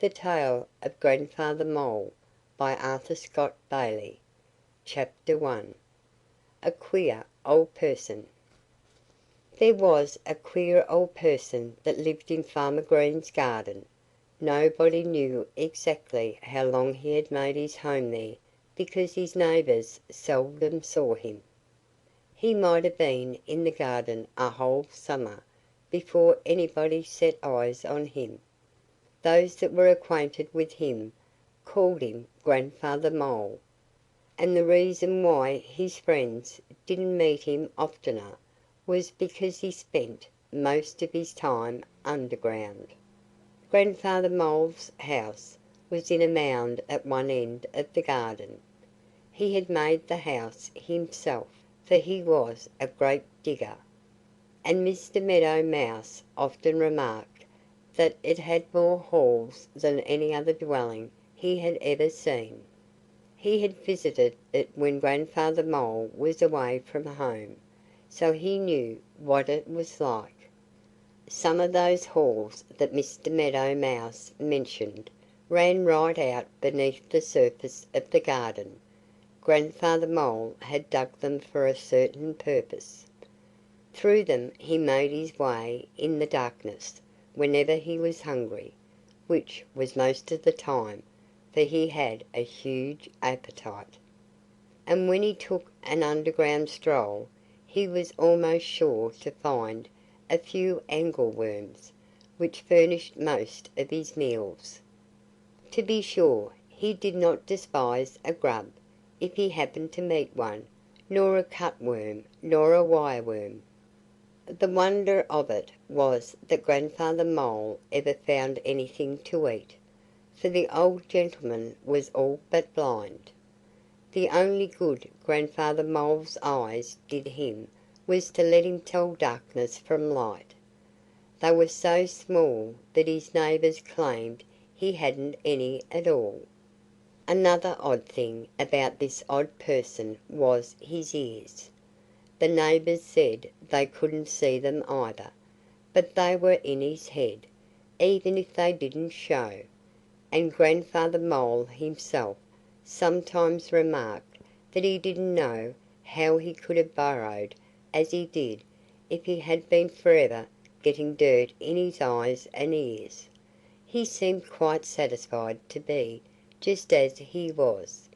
The Tale of Grandfather Mole by Arthur Scott Bailey. Chapter 1. A Queer Old Person. There was a queer old person that lived in Farmer Green's garden. Nobody knew exactly how long he had made his home there because his neighbors seldom saw him. He might have been in the garden a whole summer before anybody set eyes on him. Those that were acquainted with him called him Grandfather Mole, and the reason why his friends didn't meet him oftener was because he spent most of his time underground. Grandfather Mole's house was in a mound at one end of the garden. He had made the house himself, for he was a great digger, and Mr. Meadow Mouse often remarked that it had more halls than any other dwelling he had ever seen. He had visited it when Grandfather Mole was away from home, so he knew what it was like. Some of those halls that Mr. Meadow Mouse mentioned ran right out beneath the surface of the garden. Grandfather Mole had dug them for a certain purpose. Through them he made his way in the darkness whenever he was hungry, which was most of the time, for he had a huge appetite. And when he took an underground stroll, he was almost sure to find a few angleworms, which furnished most of his meals. To be sure, he did not despise a grub if he happened to meet one, nor a cutworm, nor a wireworm. The wonder of it was that Grandfather Mole ever found anything to eat, for the old gentleman was all but blind. The only good Grandfather Mole's eyes did him was to let him tell darkness from light. They were so small that his neighbors claimed he hadn't any at all. Another odd thing about this odd person was his ears. The neighbors said they couldn't see them either, but they were in his head, even if they didn't show. And Grandfather Mole himself sometimes remarked that he didn't know how he could have burrowed as he did if he had been forever getting dirt in his eyes and ears. He seemed quite satisfied to be just as he was.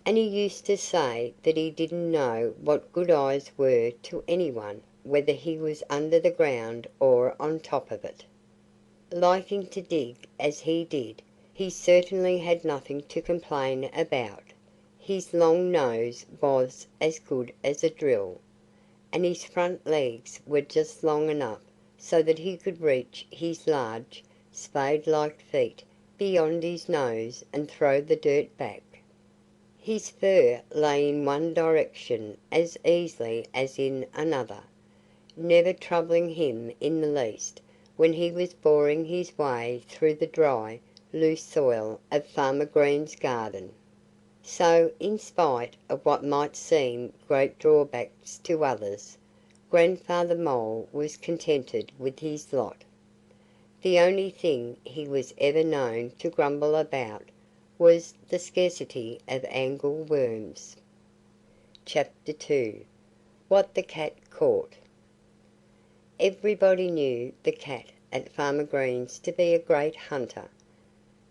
And he used to say that he didn't know what good eyes were to anyone, whether he was under the ground or on top of it. Liking to dig as he did, he certainly had nothing to complain about. His long nose was as good as a drill, and his front legs were just long enough so that he could reach his large, spade-like feet beyond his nose and throw the dirt back. His fur lay in one direction as easily as in another, never troubling him in the least when he was boring his way through the dry, loose soil of Farmer Green's garden. So, in spite of what might seem great drawbacks to others, Grandfather Mole was contented with his lot. The only thing he was ever known to grumble about was the scarcity of angleworms. Chapter 2. What the Cat Caught. Everybody knew the cat at Farmer Green's to be a great hunter.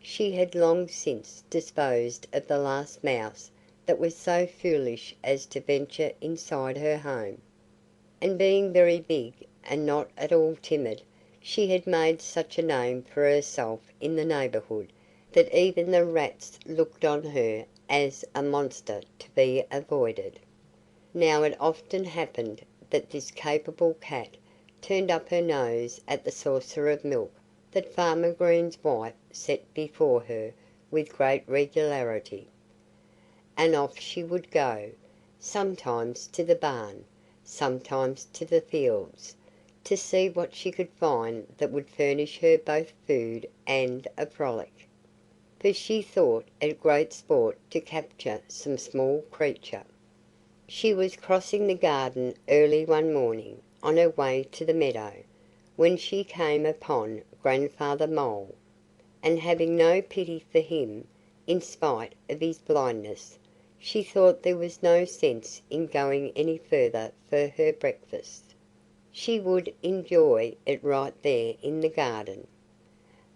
She had long since disposed of the last mouse that was so foolish as to venture inside her home. And being very big and not at all timid, she had made such a name for herself in the neighborhood that even the rats looked on her as a monster to be avoided. Now it often happened that this capable cat turned up her nose at the saucer of milk that Farmer Green's wife set before her with great regularity, and off she would go, sometimes to the barn, sometimes to the fields, to see what she could find that would furnish her both food and a frolic. For she thought it great sport to capture some small creature. She was crossing the garden early one morning, on her way to the meadow, when she came upon Grandfather Mole. and having no pity for him, in spite of his blindness, she thought there was no sense in going any further for her breakfast. She would enjoy it right there in the garden.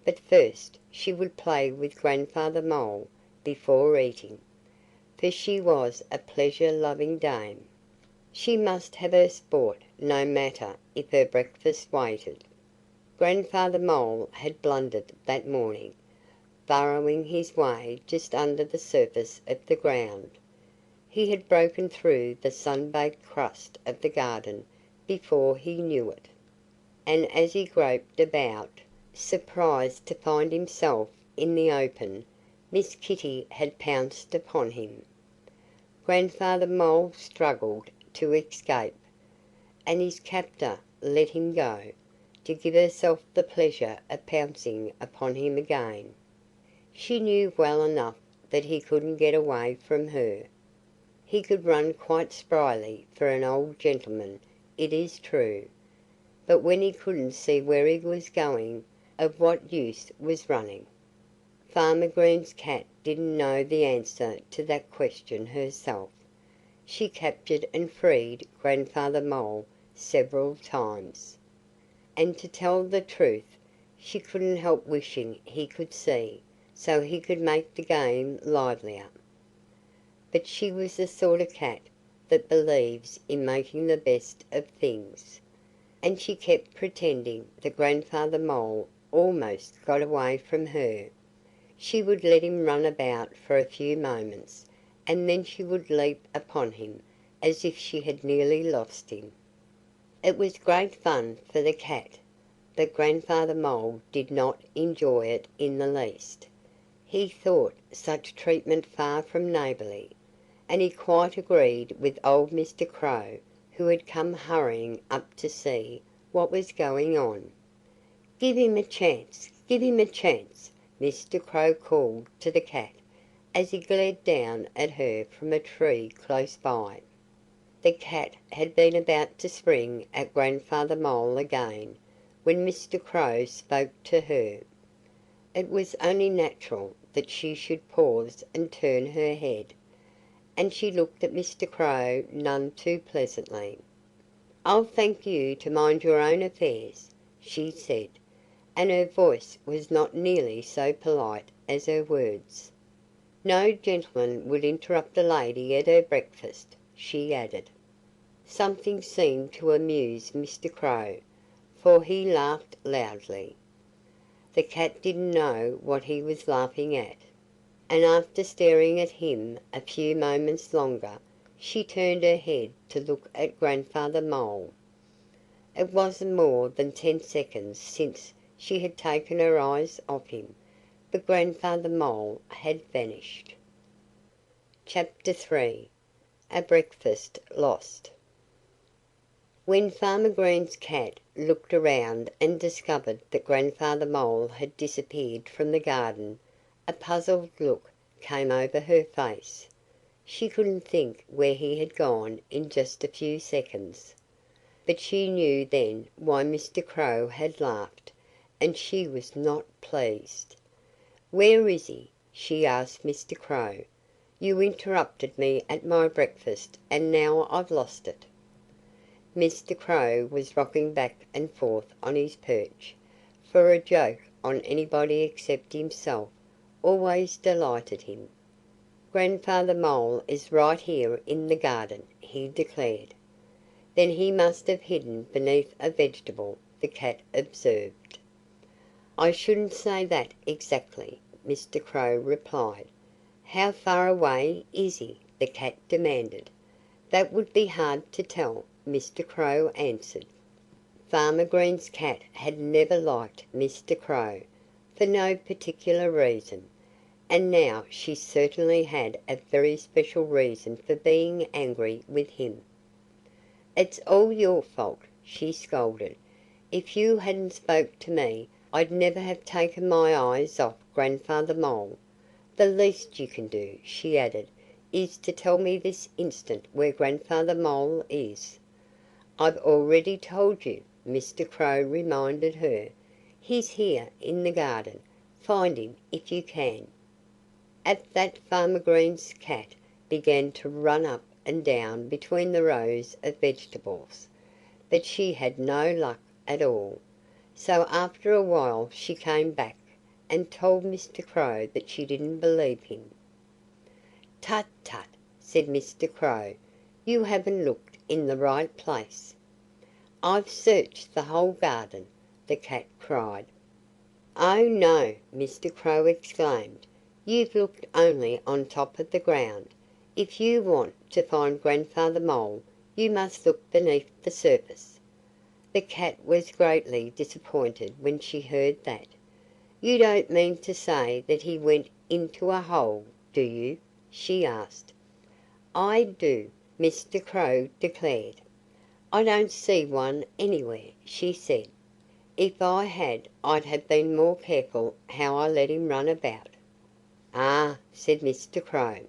But first she would play with Grandfather Mole before eating, for she was a pleasure-loving dame. She must have her sport, no matter if her breakfast waited. Grandfather Mole had blundered that morning, burrowing his way just under the surface of the ground. He had broken through the sun-baked crust of the garden before he knew it, and as he groped about, surprised to find himself in the open, Miss Kitty had pounced upon him. Grandfather Mole struggled to escape, and his captor let him go, to give herself the pleasure of pouncing upon him again. She knew well enough that he couldn't get away from her. He could run quite spryly for an old gentleman, it is true, but when he couldn't see where he was going, of what use was running? Farmer Green's cat didn't know the answer to that question herself. She captured and freed Grandfather Mole several times. And to tell the truth, she couldn't help wishing he could see, so he could make the game livelier. But she was the sort of cat that believes in making the best of things, and she kept pretending that Grandfather Mole almost got away from her. She would let him run about for a few moments, and then she would leap upon him as if she had nearly lost him. It was great fun for the cat, but Grandfather Mole did not enjoy it in the least. He thought such treatment far from neighbourly, and he quite agreed with old Mr. Crow, who had come hurrying up to see what was going on. "Give him a chance! Give him a chance!" Mr. Crow called to the cat as he glared down at her from a tree close by. The cat had been about to spring at Grandfather Mole again when Mr. Crow spoke to her. It was only natural that she should pause and turn her head, and she looked at Mr. Crow none too pleasantly. "I'll thank you to mind your own affairs," she said, and her voice was not nearly so polite as her words. "No gentleman would interrupt a lady at her breakfast," she added. Something seemed to amuse Mr. Crow, for he laughed loudly. The cat didn't know what he was laughing at, and after staring at him a few moments longer, she turned her head to look at Grandfather Mole. It wasn't more than 10 seconds since she had taken her eyes off him, but Grandfather Mole had vanished. Chapter 3. A Breakfast Lost. When Farmer Green's cat looked around and discovered that Grandfather Mole had disappeared from the garden, a puzzled look came over her face. She couldn't think where he had gone in just a few seconds. But she knew then why Mr. Crow had laughed, and she was not pleased. "Where is he?" she asked Mr. Crow. "You interrupted me at my breakfast, and now I've lost it." Mr. Crow was rocking back and forth on his perch, for a joke on anybody except himself always delighted him. "Grandfather Mole is right here in the garden," he declared. "Then he must have hidden beneath a vegetable," the cat observed. "I shouldn't say that exactly," Mr. Crow replied. "How far away is he?" the cat demanded. "That would be hard to tell," Mr. Crow answered. Farmer Green's cat had never liked Mr. Crow, for no particular reason, and now she certainly had a very special reason for being angry with him. "It's all your fault," she scolded. "If you hadn't spoke to me I'd never have taken my eyes off Grandfather Mole. The least you can do," she added, "is to tell me this instant where Grandfather Mole is." "I've already told you," Mr. Crow reminded her. "He's here in the garden, Find him if you can." At that Farmer Green's cat began to run up and down between the rows of vegetables, but she had no luck at all. So after a while she came back and told Mr. Crow that she didn't believe him. "Tut, tut!" said Mr. Crow. "You haven't looked in the right place." "I've searched the whole garden," the cat cried. "Oh, no!" Mr. Crow exclaimed. "You've looked only on top of the ground. If you want to find Grandfather Mole you must look beneath the surface." The cat was greatly disappointed when she heard that. "You don't mean to say that he went into a hole, do you?" she asked. "I do," Mr. Crow declared. "I don't see one anywhere," she said. "If I had I'd have been more careful how I let him run about." "Ah!" said Mr. Crow.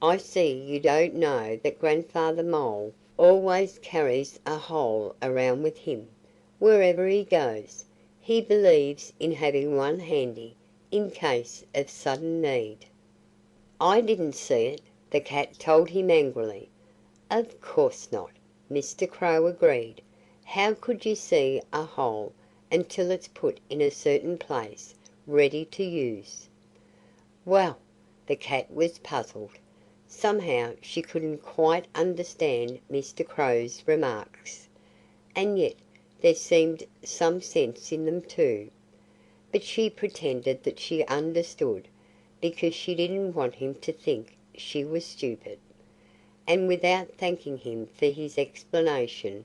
"I see you don't know that Grandfather Mole always carries a hole around with him, wherever he goes. He believes in having one handy, in case of sudden need." "I didn't see it," the cat told him angrily. "Of course not!" Mr. Crow agreed. "How could you see a hole until it's put in a certain place, ready to use?" Well, the cat was puzzled. Somehow she couldn't quite understand Mr. Crow's remarks. And yet there seemed some sense in them too. But she pretended that she understood, because she didn't want him to think she was stupid. And without thanking him for his explanation,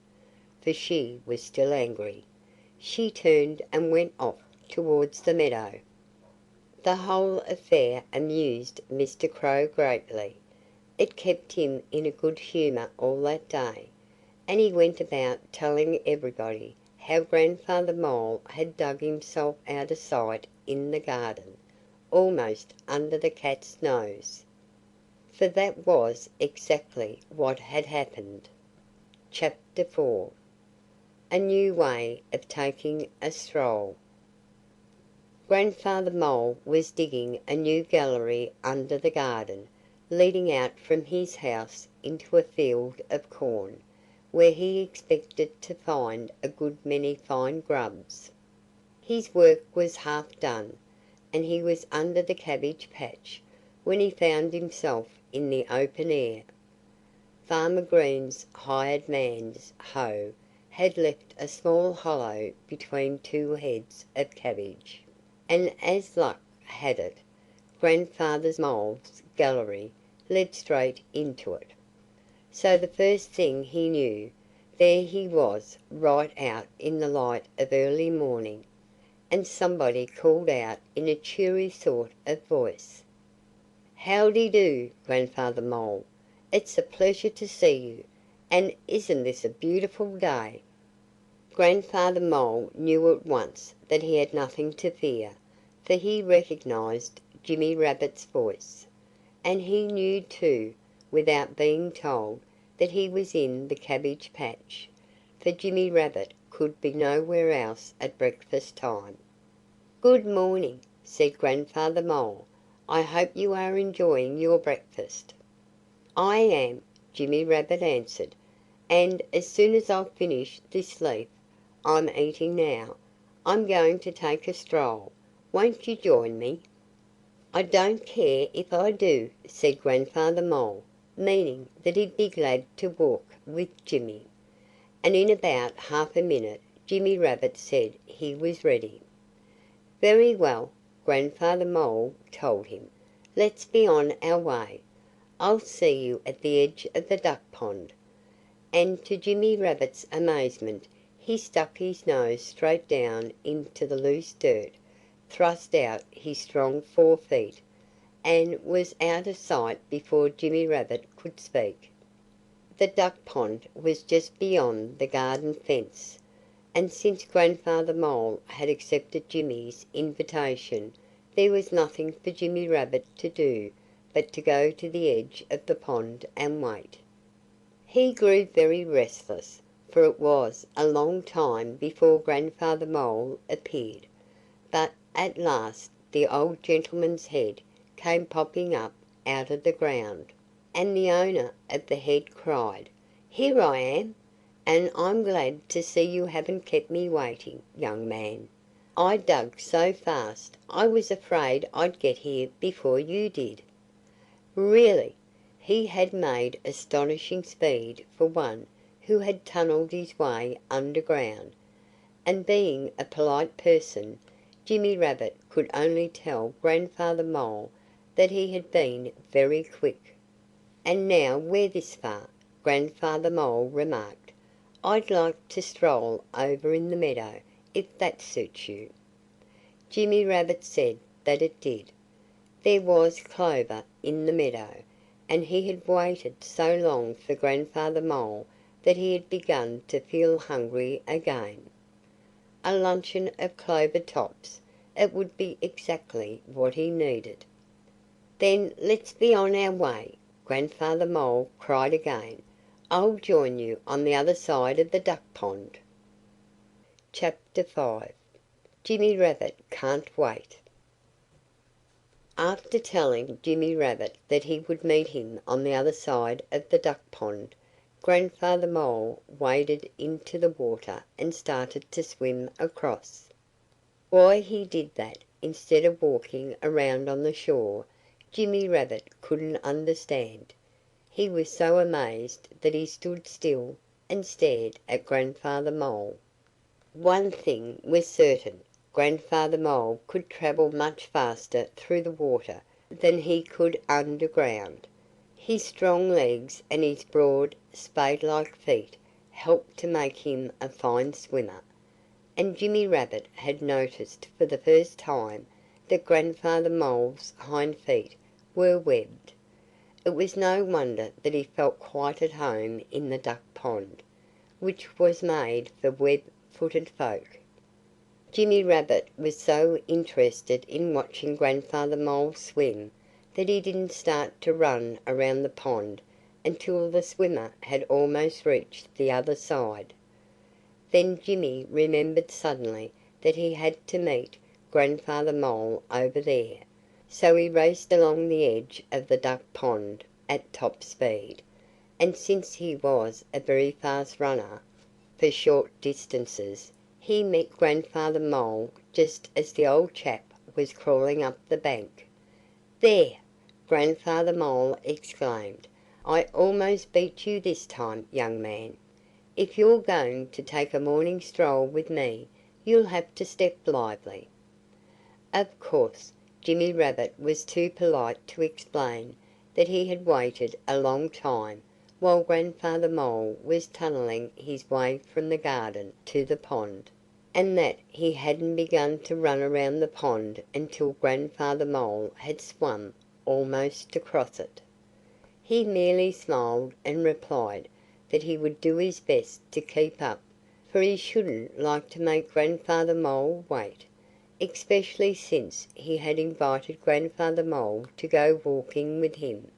for she was still angry, she turned and went off towards the meadow. The whole affair amused Mr. Crow greatly. It kept him in a good humour all that day, and he went about telling everybody how Grandfather Mole had dug himself out of sight in the garden, almost under the cat's nose. For that was exactly what had happened. Chapter 4. A New Way of Taking a Stroll. Grandfather Mole was digging a new gallery under the garden, leading out from his house into a field of corn, where he expected to find a good many fine grubs. His work was half done, and he was under the cabbage patch, when he found himself in the open air. Farmer Green's hired man's hoe had left a small hollow between two heads of cabbage, and as luck had it, Grandfather Mole's gallery led straight into it. So the first thing he knew, there he was right out in the light of early morning, and somebody called out in a cheery sort of voice, "Howdy-do, Grandfather Mole! It's a pleasure to see you, and isn't this a beautiful day?" Grandfather Mole knew at once that he had nothing to fear, for he recognized Jimmy Rabbit's voice. And he knew, too, without being told, that he was in the cabbage patch, for Jimmy Rabbit could be nowhere else at breakfast time. "Good morning," said Grandfather Mole. "I hope you are enjoying your breakfast." "I am," Jimmy Rabbit answered. "And as soon as I've finished this leaf I'm eating now, I'm going to take a stroll. Won't you join me?" "I don't care if I do," said Grandfather Mole, meaning that he'd be glad to walk with Jimmy. And in about half a minute Jimmy Rabbit said he was ready. "Very well," Grandfather Mole told him. "Let's be on our way. I'll see you at the edge of the duck pond." And to Jimmy Rabbit's amazement he stuck his nose straight down into the loose dirt, thrust out his strong forefeet, and was out of sight before Jimmy Rabbit could speak. The duck pond was just beyond the garden fence, and since Grandfather Mole had accepted Jimmy's invitation there was nothing for Jimmy Rabbit to do but to go to the edge of the pond and wait. He grew very restless, for it was a long time before Grandfather Mole appeared, but at last the old gentleman's head came popping up out of the ground, and the owner of the head cried, "Here I am, and I'm glad to see you haven't kept me waiting, young man. I dug so fast I was afraid I'd get here before you did." Really, he had made astonishing speed for one who had tunnelled his way underground, and being a polite person, Jimmy Rabbit could only tell Grandfather Mole that he had been very quick. "And now we're this far," Grandfather Mole remarked, "I'd like to stroll over in the meadow, if that suits you." Jimmy Rabbit said that it did. There was clover in the meadow, and he had waited so long for Grandfather Mole that he had begun to feel hungry again. A luncheon of clover tops! It would be exactly what he needed. "Then let's be on our way!" Grandfather Mole cried again. "I'll join you on the other side of the duck pond." Chapter 5. Jimmy Rabbit Can't Wait. After telling Jimmy Rabbit that he would meet him on the other side of the duck pond, Grandfather Mole waded into the water and started to swim across. Why he did that, instead of walking around on the shore, Jimmy Rabbit couldn't understand. He was so amazed that he stood still and stared at Grandfather Mole. One thing was certain. Grandfather Mole could travel much faster through the water than he could underground. His strong legs and his broad, spade-like feet helped to make him a fine swimmer. And Jimmy Rabbit had noticed for the first time that Grandfather Mole's hind feet were webbed. It was no wonder that he felt quite at home in the duck pond, which was made for web-footed folk. Jimmy Rabbit was so interested in watching Grandfather Mole swim that he didn't start to run around the pond until the swimmer had almost reached the other side. Then Jimmy remembered suddenly that he had to meet Grandfather Mole over there, so he raced along the edge of the duck pond at top speed, and since he was a very fast runner for short distances, he met Grandfather Mole just as the old chap was crawling up the bank. "There!" Grandfather Mole exclaimed. "I almost beat you this time, young man. If you're going to take a morning stroll with me, you'll have to step lively." Of course, Jimmy Rabbit was too polite to explain that he had waited a long time while Grandfather Mole was tunnelling his way from the garden to the pond, and that he hadn't begun to run around the pond until Grandfather Mole had swum almost across it. He merely smiled and replied that he would do his best to keep up, for he shouldn't like to make Grandfather Mole wait, especially since he had invited Grandfather Mole to go walking with him.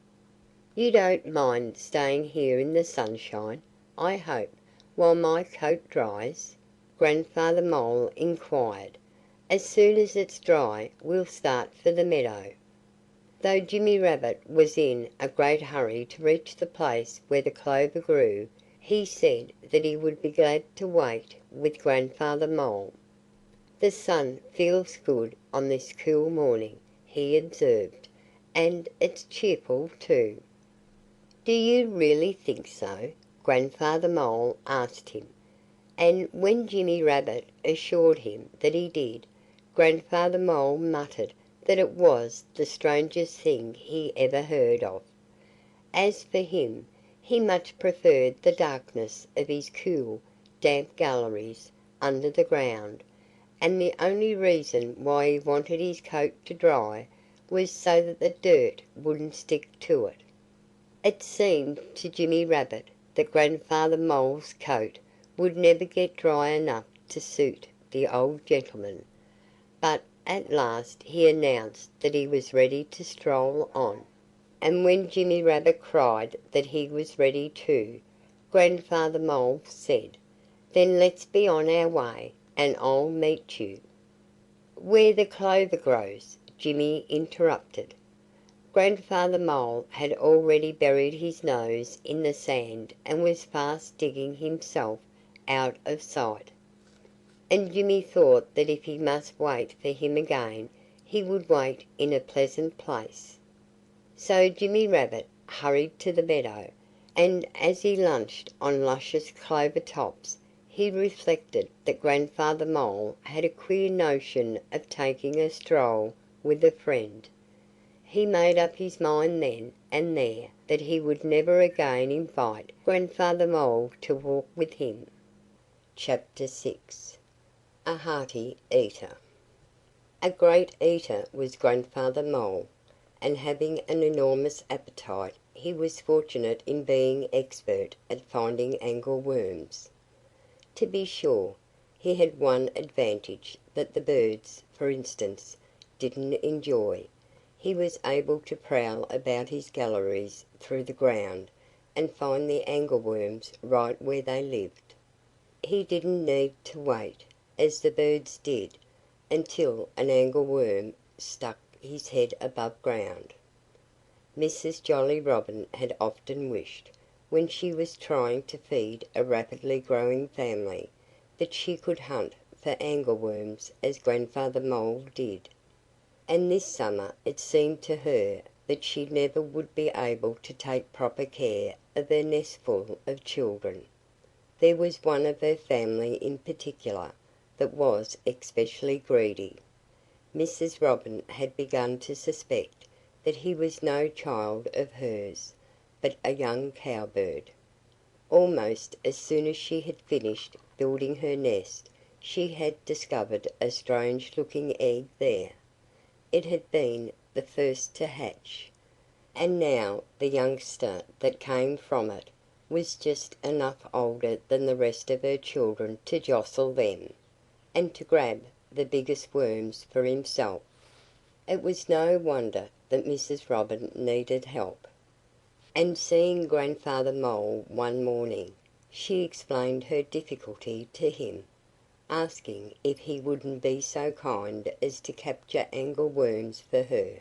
"You don't mind staying here in the sunshine, I hope, while my coat dries?" Grandfather Mole inquired. "As soon as it's dry we'll start for the meadow." Though Jimmy Rabbit was in a great hurry to reach the place where the clover grew, he said that he would be glad to wait with Grandfather Mole. "The sun feels good on this cool morning," he observed, "and it's cheerful, too." "Do you really think so?" Grandfather Mole asked him. And when Jimmy Rabbit assured him that he did, Grandfather Mole muttered that it was the strangest thing he ever heard of. As for him, he much preferred the darkness of his cool, damp galleries under the ground, and the only reason why he wanted his coat to dry was so that the dirt wouldn't stick to it. It seemed to Jimmy Rabbit that Grandfather Mole's coat would never get dry enough to suit the old gentleman, but at last he announced that he was ready to stroll on. And when Jimmy Rabbit cried that he was ready too, Grandfather Mole said, "Then let's be on our way, and I'll meet you." "Where the clover grows," Jimmy interrupted. Grandfather Mole had already buried his nose in the sand and was fast digging himself out of sight. And Jimmy thought that if he must wait for him again he would wait in a pleasant place. So Jimmy Rabbit hurried to the meadow, and as he lunched on luscious clover tops he reflected that Grandfather Mole had a queer notion of taking a stroll with a friend. He made up his mind then and there that he would never again invite Grandfather Mole to walk with him. Chapter 6. A Hearty Eater. A great eater was Grandfather Mole, and having an enormous appetite he was fortunate in being expert at finding angleworms. To be sure, he had one advantage that the birds, for instance, didn't enjoy. He was able to prowl about his galleries through the ground and find the angleworms right where they lived. He didn't need to wait, as the birds did, until an angleworm stuck his head above ground. Mrs. Jolly Robin had often wished, when she was trying to feed a rapidly growing family, that she could hunt for angleworms as Grandfather Mole did. And this summer it seemed to her that she never would be able to take proper care of her nestful of children. There was one of her family in particular that was especially greedy. Mrs. Robin had begun to suspect that he was no child of hers, but a young cowbird. Almost as soon as she had finished building her nest she had discovered a strange-looking egg there. It had been the first to hatch, and now the youngster that came from it was just enough older than the rest of her children to jostle them, and to grab the biggest worms for himself. It was no wonder that Mrs. Robin needed help. And seeing Grandfather Mole one morning, she explained her difficulty to him, asking if he wouldn't be so kind as to capture angleworms for her.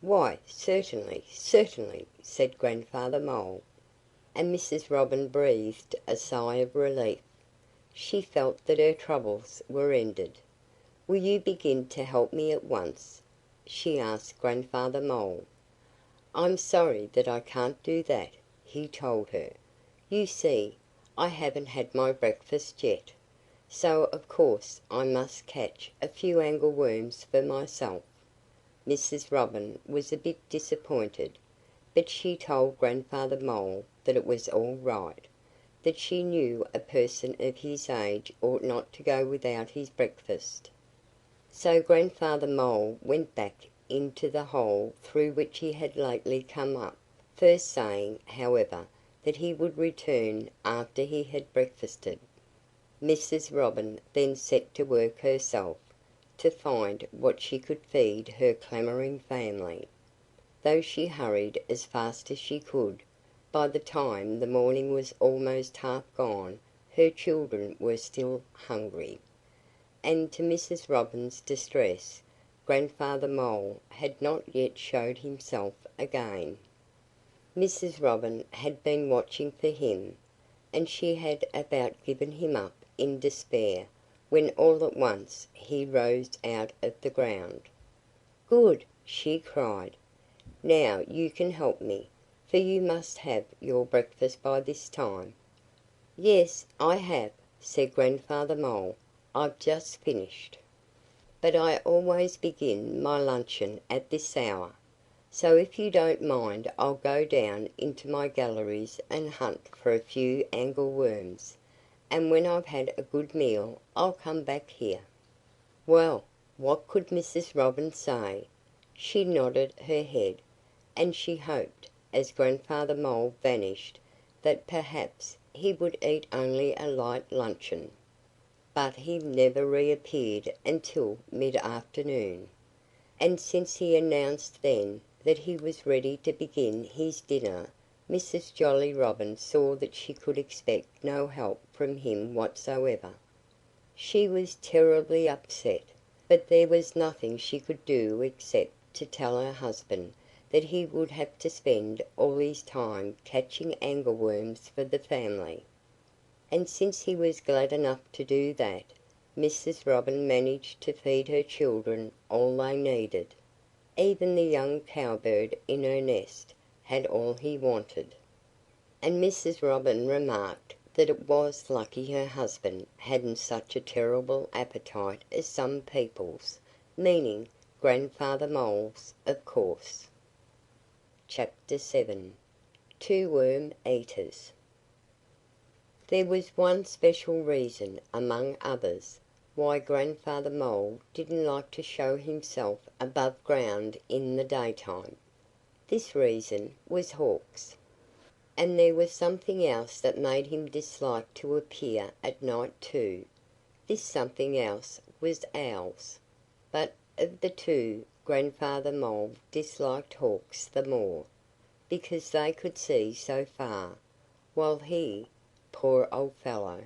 "Why, certainly, certainly," said Grandfather Mole, and Mrs. Robin breathed a sigh of relief. She felt that her troubles were ended. "Will you begin to help me at once?" she asked Grandfather Mole. "I'm sorry that I can't do that," he told her. "You see, I haven't had my breakfast yet, so of course I must catch a few angleworms for myself." Mrs. Robin was a bit disappointed, but she told Grandfather Mole that it was all right, that she knew a person of his age ought not to go without his breakfast. So Grandfather Mole went back into the hole through which he had lately come up, first saying, however, that he would return after he had breakfasted. Mrs. Robin then set to work herself to find what she could feed her clamouring family. Though she hurried as fast as she could, by the time the morning was almost half gone her children were still hungry. And to Mrs. Robin's distress, Grandfather Mole had not yet showed himself again. Mrs. Robin had been watching for him, and she had about given him up in despair when all at once he rose out of the ground. "Good!" she cried. "Now you can help me, for you must have your breakfast by this time." "Yes, I have," said Grandfather Mole. "I've just finished. But I always begin my luncheon at this hour, so if you don't mind I'll go down into my galleries and hunt for a few angleworms, and when I've had a good meal I'll come back here." Well, what could Mrs. Robin say? She nodded her head, and she hoped, as Grandfather Mole vanished, that perhaps he would eat only a light luncheon. But he never reappeared until mid-afternoon, and since he announced then that he was ready to begin his dinner, Mrs. Jolly Robin saw that she could expect no help from him whatsoever. She was terribly upset, But there was nothing she could do except to tell her husband that he would have to spend all his time catching angleworms for the family. And since he was glad enough to do that, Mrs. Robin managed to feed her children all they needed. Even the young cowbird in her nest had all he wanted. And Mrs. Robin remarked that it was lucky her husband hadn't such a terrible appetite as some people's, meaning Grandfather Mole's, of course. Chapter 7. Two Worm Eaters. There was one special reason, among others, why Grandfather Mole didn't like to show himself above ground in the daytime. This reason was hawks. And there was something else that made him dislike to appear at night too. This something else was owls. But of the two, Grandfather Mole disliked hawks the more, because they could see so far, while he, poor old fellow,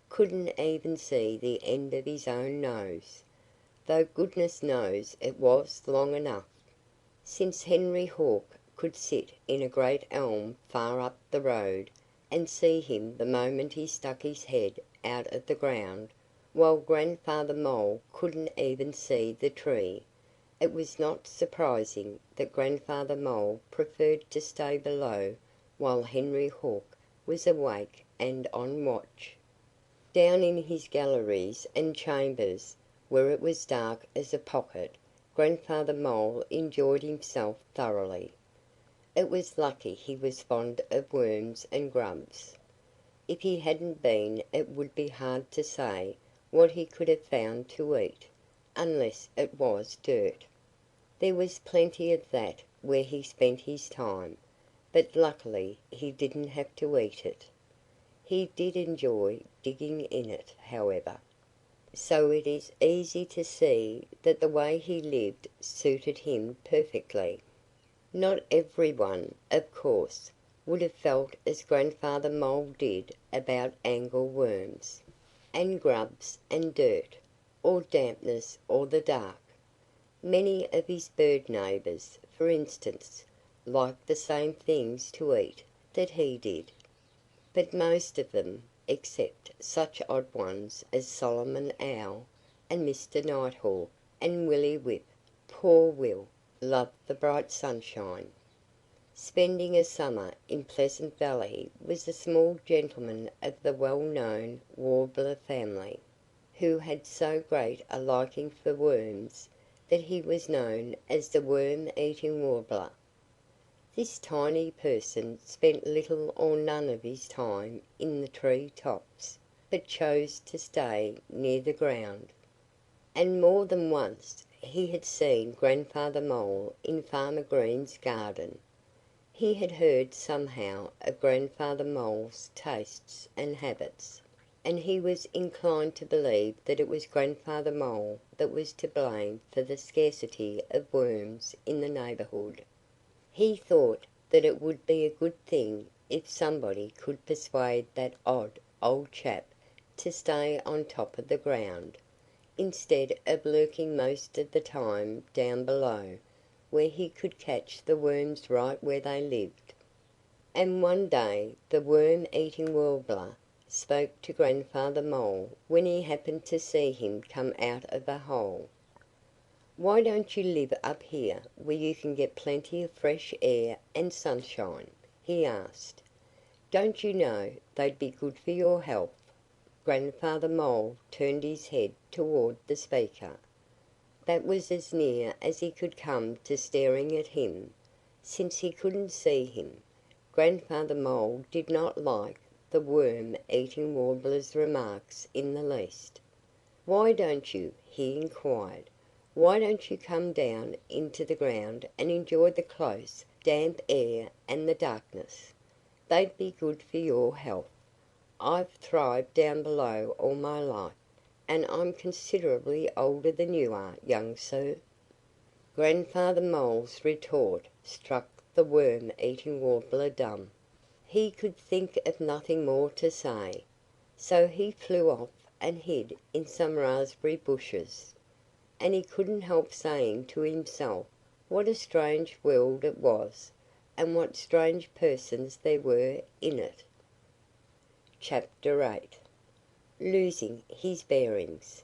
couldn't even see the end of his own nose, though goodness knows it was long enough. Since Henry Hawk could sit in a great elm far up the road and see him the moment he stuck his head out of the ground, while Grandfather Mole couldn't even see the tree, it was not surprising that Grandfather Mole preferred to stay below while Henry Hawk was awake and on watch. Down in his galleries and chambers, where it was dark as a pocket, Grandfather Mole enjoyed himself thoroughly. It was lucky he was fond of worms and grubs. If he hadn't been it would be hard to say what he could have found to eat, unless it was dirt. There was plenty of that where he spent his time, but luckily he didn't have to eat it. He did enjoy digging in it, however, so it is easy to see that the way he lived suited him perfectly. Not everyone, of course, would have felt as Grandfather Mole did about angleworms, and grubs and dirt, or dampness or the dark. Many of his bird neighbors, for instance, liked the same things to eat that he did. But most of them, except such odd ones as Solomon Owl and Mr. Nighthawk and Willy Whip, poor Will, loved the bright sunshine. Spending a summer in Pleasant Valley was a small gentleman of the well-known Warbler family, who had so great a liking for worms that he was known as the Worm-eating Warbler. This tiny person spent little or none of his time in the tree tops, but chose to stay near the ground. And more than once he had seen Grandfather Mole in Farmer Green's garden. He had heard somehow of Grandfather Mole's tastes and habits, and he was inclined to believe that it was Grandfather Mole that was to blame for the scarcity of worms in the neighborhood. He thought that it would be a good thing if somebody could persuade that odd old chap to stay on top of the ground, instead of lurking most of the time down below, where he could catch the worms right where they lived. And one day the Worm-eating Warbler spoke to Grandfather Mole when he happened to see him come out of a hole. "Why don't you live up here where you can get plenty of fresh air and sunshine?" he asked. "Don't you know they'd be good for your health?" Grandfather Mole turned his head toward the speaker. That was as near as he could come to staring at him, since he couldn't see him. Grandfather Mole did not like the Worm-eating Warbler's remarks in the least. "Why don't you?" he inquired. "Why don't you come down into the ground and enjoy the close, damp air and the darkness? They'd be good for your health. I've thrived down below all my life, and I'm considerably older than you are, young sir." Grandfather Mole's retort struck the Worm-eating Warbler dumb. He could think of nothing more to say, so he flew off and hid in some raspberry bushes. and he couldn't help saying to himself what a strange world it was, and what strange persons there were in it. Chapter 8. Losing His Bearings.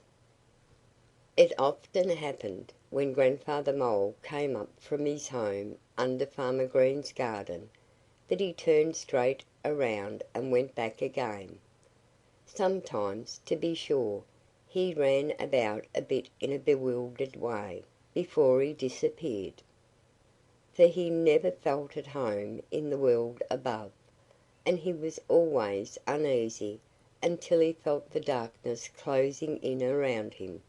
It often happened, when Grandfather Mole came up from his home under Farmer Green's garden, that he turned straight around and went back again. Sometimes, to be sure, he ran about a bit in a bewildered way before he disappeared. For he never felt at home in the world above, and he was always uneasy until he felt the darkness closing in around him.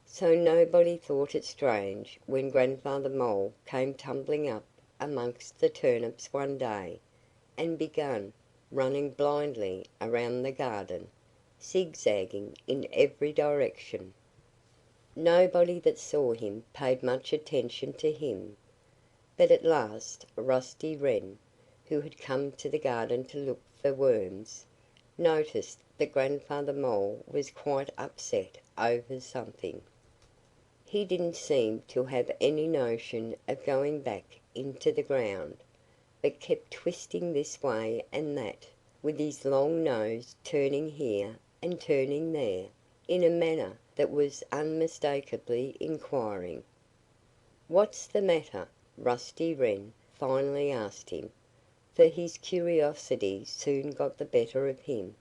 So nobody thought it strange when Grandfather Mole came tumbling up amongst the turnips one day and began running blindly around the garden, zigzagging in every direction. Nobody that saw him paid much attention to him, but at last Rusty Wren, who had come to the garden to look for worms, noticed that Grandfather Mole was quite upset over something. He didn't seem to have any notion of going back into the ground, but kept twisting this way and that, with his long nose turning here and turning there, in a manner that was unmistakably inquiring. "What's the matter?" Rusty Wren finally asked him, for his curiosity soon got the better of him.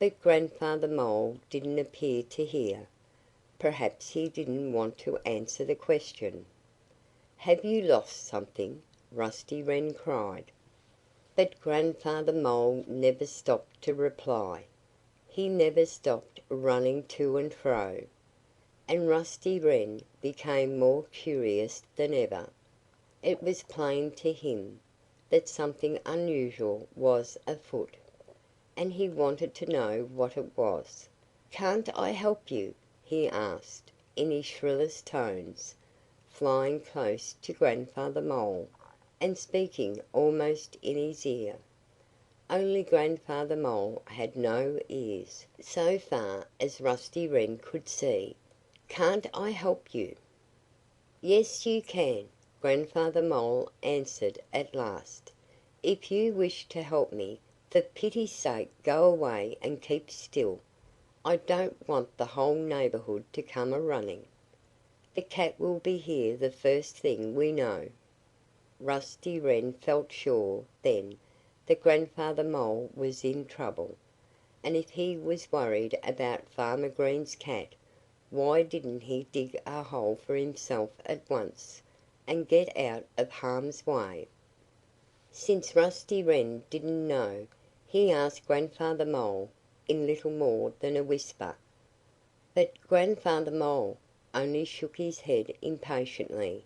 But Grandfather Mole didn't appear to hear. Perhaps he didn't want to answer the question. "Have you lost something?" Rusty Wren cried. But Grandfather Mole never stopped to reply. He never stopped running to and fro. And Rusty Wren became more curious than ever. It was plain to him that something unusual was afoot, and he wanted to know what it was. "Can't I help you?" he asked in his shrillest tones, flying close to Grandfather Mole and speaking almost in his ear. Only Grandfather Mole had no ears, so far as Rusty Wren could see. "Can't I help you?" "Yes, you can," Grandfather Mole answered at last. "If you wish to help me, for pity's sake go away and keep still. I don't want the whole neighborhood to come a-running. The cat will be here the first thing we know." Rusty Wren felt sure then that Grandfather Mole was in trouble, and if he was worried about Farmer Green's cat, why didn't he dig a hole for himself at once and get out of harm's way? Since Rusty Wren didn't know, he asked Grandfather Mole in little more than a whisper. But Grandfather Mole only shook his head impatiently,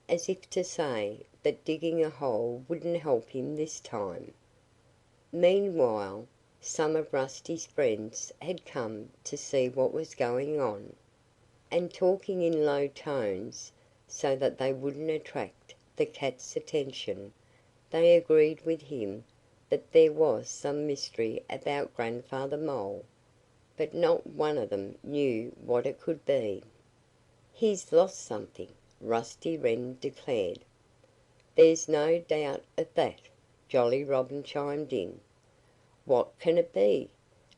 as if to say that digging a hole wouldn't help him this time. Meanwhile, some of Rusty's friends had come to see what was going on, and talking in low tones, so that they wouldn't attract the cat's attention, they agreed with him that there was some mystery about Grandfather Mole, but not one of them knew what it could be. "He's lost something," Rusty Wren declared. "There's no doubt of that," Jolly Robin chimed in. "What can it be?"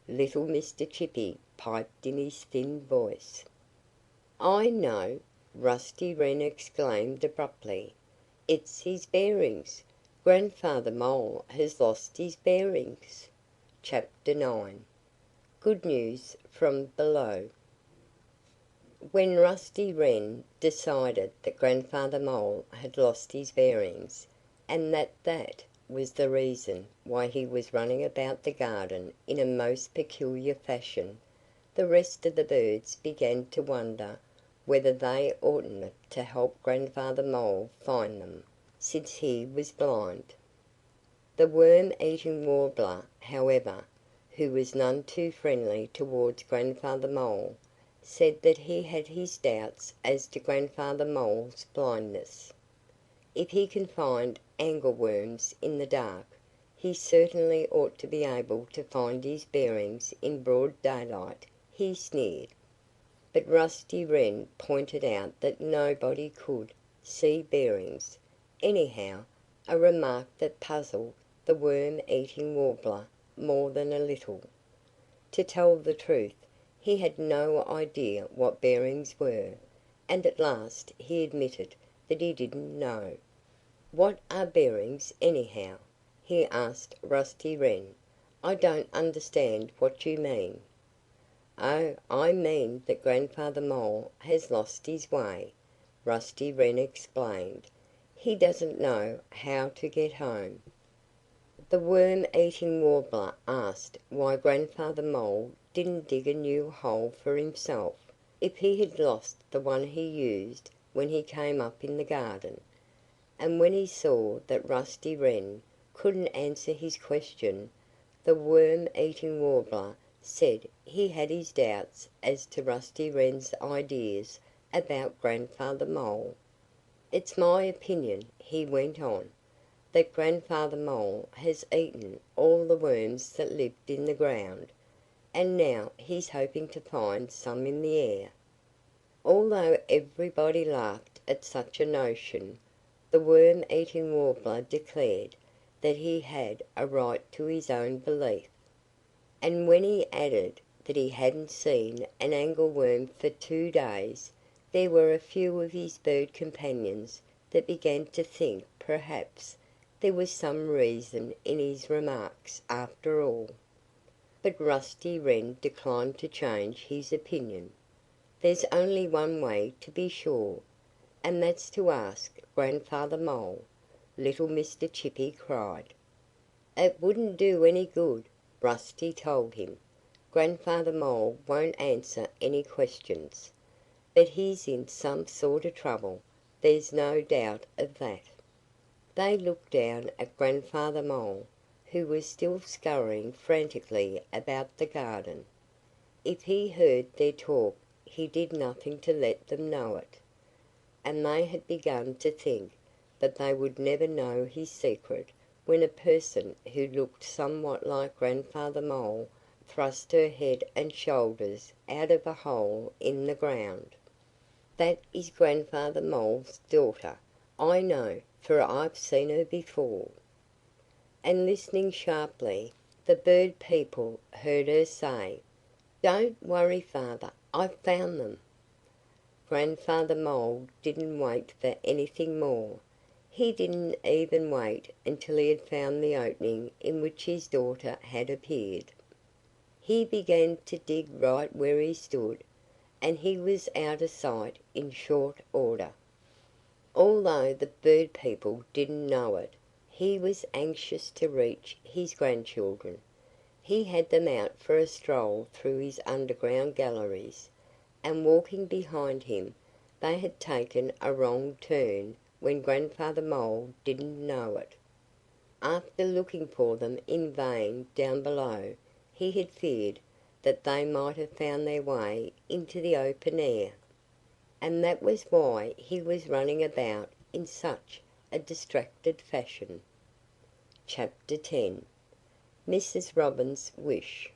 little Mr. Chippy piped in his thin voice. "I know!" Rusty Wren exclaimed abruptly. "It's his bearings! Grandfather Mole has lost his bearings." Chapter 9. Good News from Below. When Rusty Wren decided that Grandfather Mole had lost his bearings, and that was the reason why he was running about the garden in a most peculiar fashion, the rest of the birds began to wonder whether they oughtn't to help Grandfather Mole find them, since he was blind. The worm-eating warbler, however, who was none too friendly towards Grandfather Mole, said that he had his doubts as to Grandfather Mole's blindness. If he can find angleworms in the dark, he certainly ought to be able to find his bearings in broad daylight, he sneered. But Rusty Wren pointed out that nobody could see bearings, anyhow, a remark that puzzled the worm-eating warbler more than a little. To tell the truth, he had no idea what bearings were, and at last he admitted that he didn't know. "What are bearings, anyhow?" he asked Rusty Wren. "I don't understand what you mean." "Oh, I mean that Grandfather Mole has lost his way," Rusty Wren explained. "He doesn't know how to get home." The worm-eating warbler asked why Grandfather Mole didn't dig a new hole for himself, if he had lost the one he used when he came up in the garden. And when he saw that Rusty Wren couldn't answer his question, the worm-eating warbler said he had his doubts as to Rusty Wren's ideas about Grandfather Mole. "It's my opinion," he went on, "that Grandfather Mole has eaten all the worms that lived in the ground, and now he's hoping to find some in the air." Although everybody laughed at such a notion, the worm-eating warbler declared that he had a right to his own belief. And when he added that he hadn't seen an angleworm for 2 days, there were a few of his bird companions that began to think perhaps there was some reason in his remarks after all. But Rusty Wren declined to change his opinion. "There's only one way to be sure, and that's to ask Grandfather Mole," little Mr. Chippy cried. "It wouldn't do any good," Rusty told him. "Grandfather Mole won't answer any questions. But he's in some sort of trouble, there's no doubt of that." They looked down at Grandfather Mole, who was still scurrying frantically about the garden. If he heard their talk he did nothing to let them know it. And they had begun to think that they would never know his secret when a person who looked somewhat like Grandfather Mole thrust her head and shoulders out of a hole in the ground. "That is Grandfather Mole's daughter. I know, for I've seen her before." And listening sharply, the bird people heard her say, "Don't worry, Father, I've found them." Grandfather Mole didn't wait for anything more. He didn't even wait until he had found the opening in which his daughter had appeared. He began to dig right where he stood, and he was out of sight in short order. Although the bird people didn't know it, he was anxious to reach his grandchildren. He had them out for a stroll through his underground galleries, and walking behind him, they had taken a wrong turn when Grandfather Mole didn't know it. After looking for them in vain down below, he had feared that they might have found their way into the open air. And that was why he was running about in such a distracted fashion. Chapter 10. Mrs. Robin's Wish.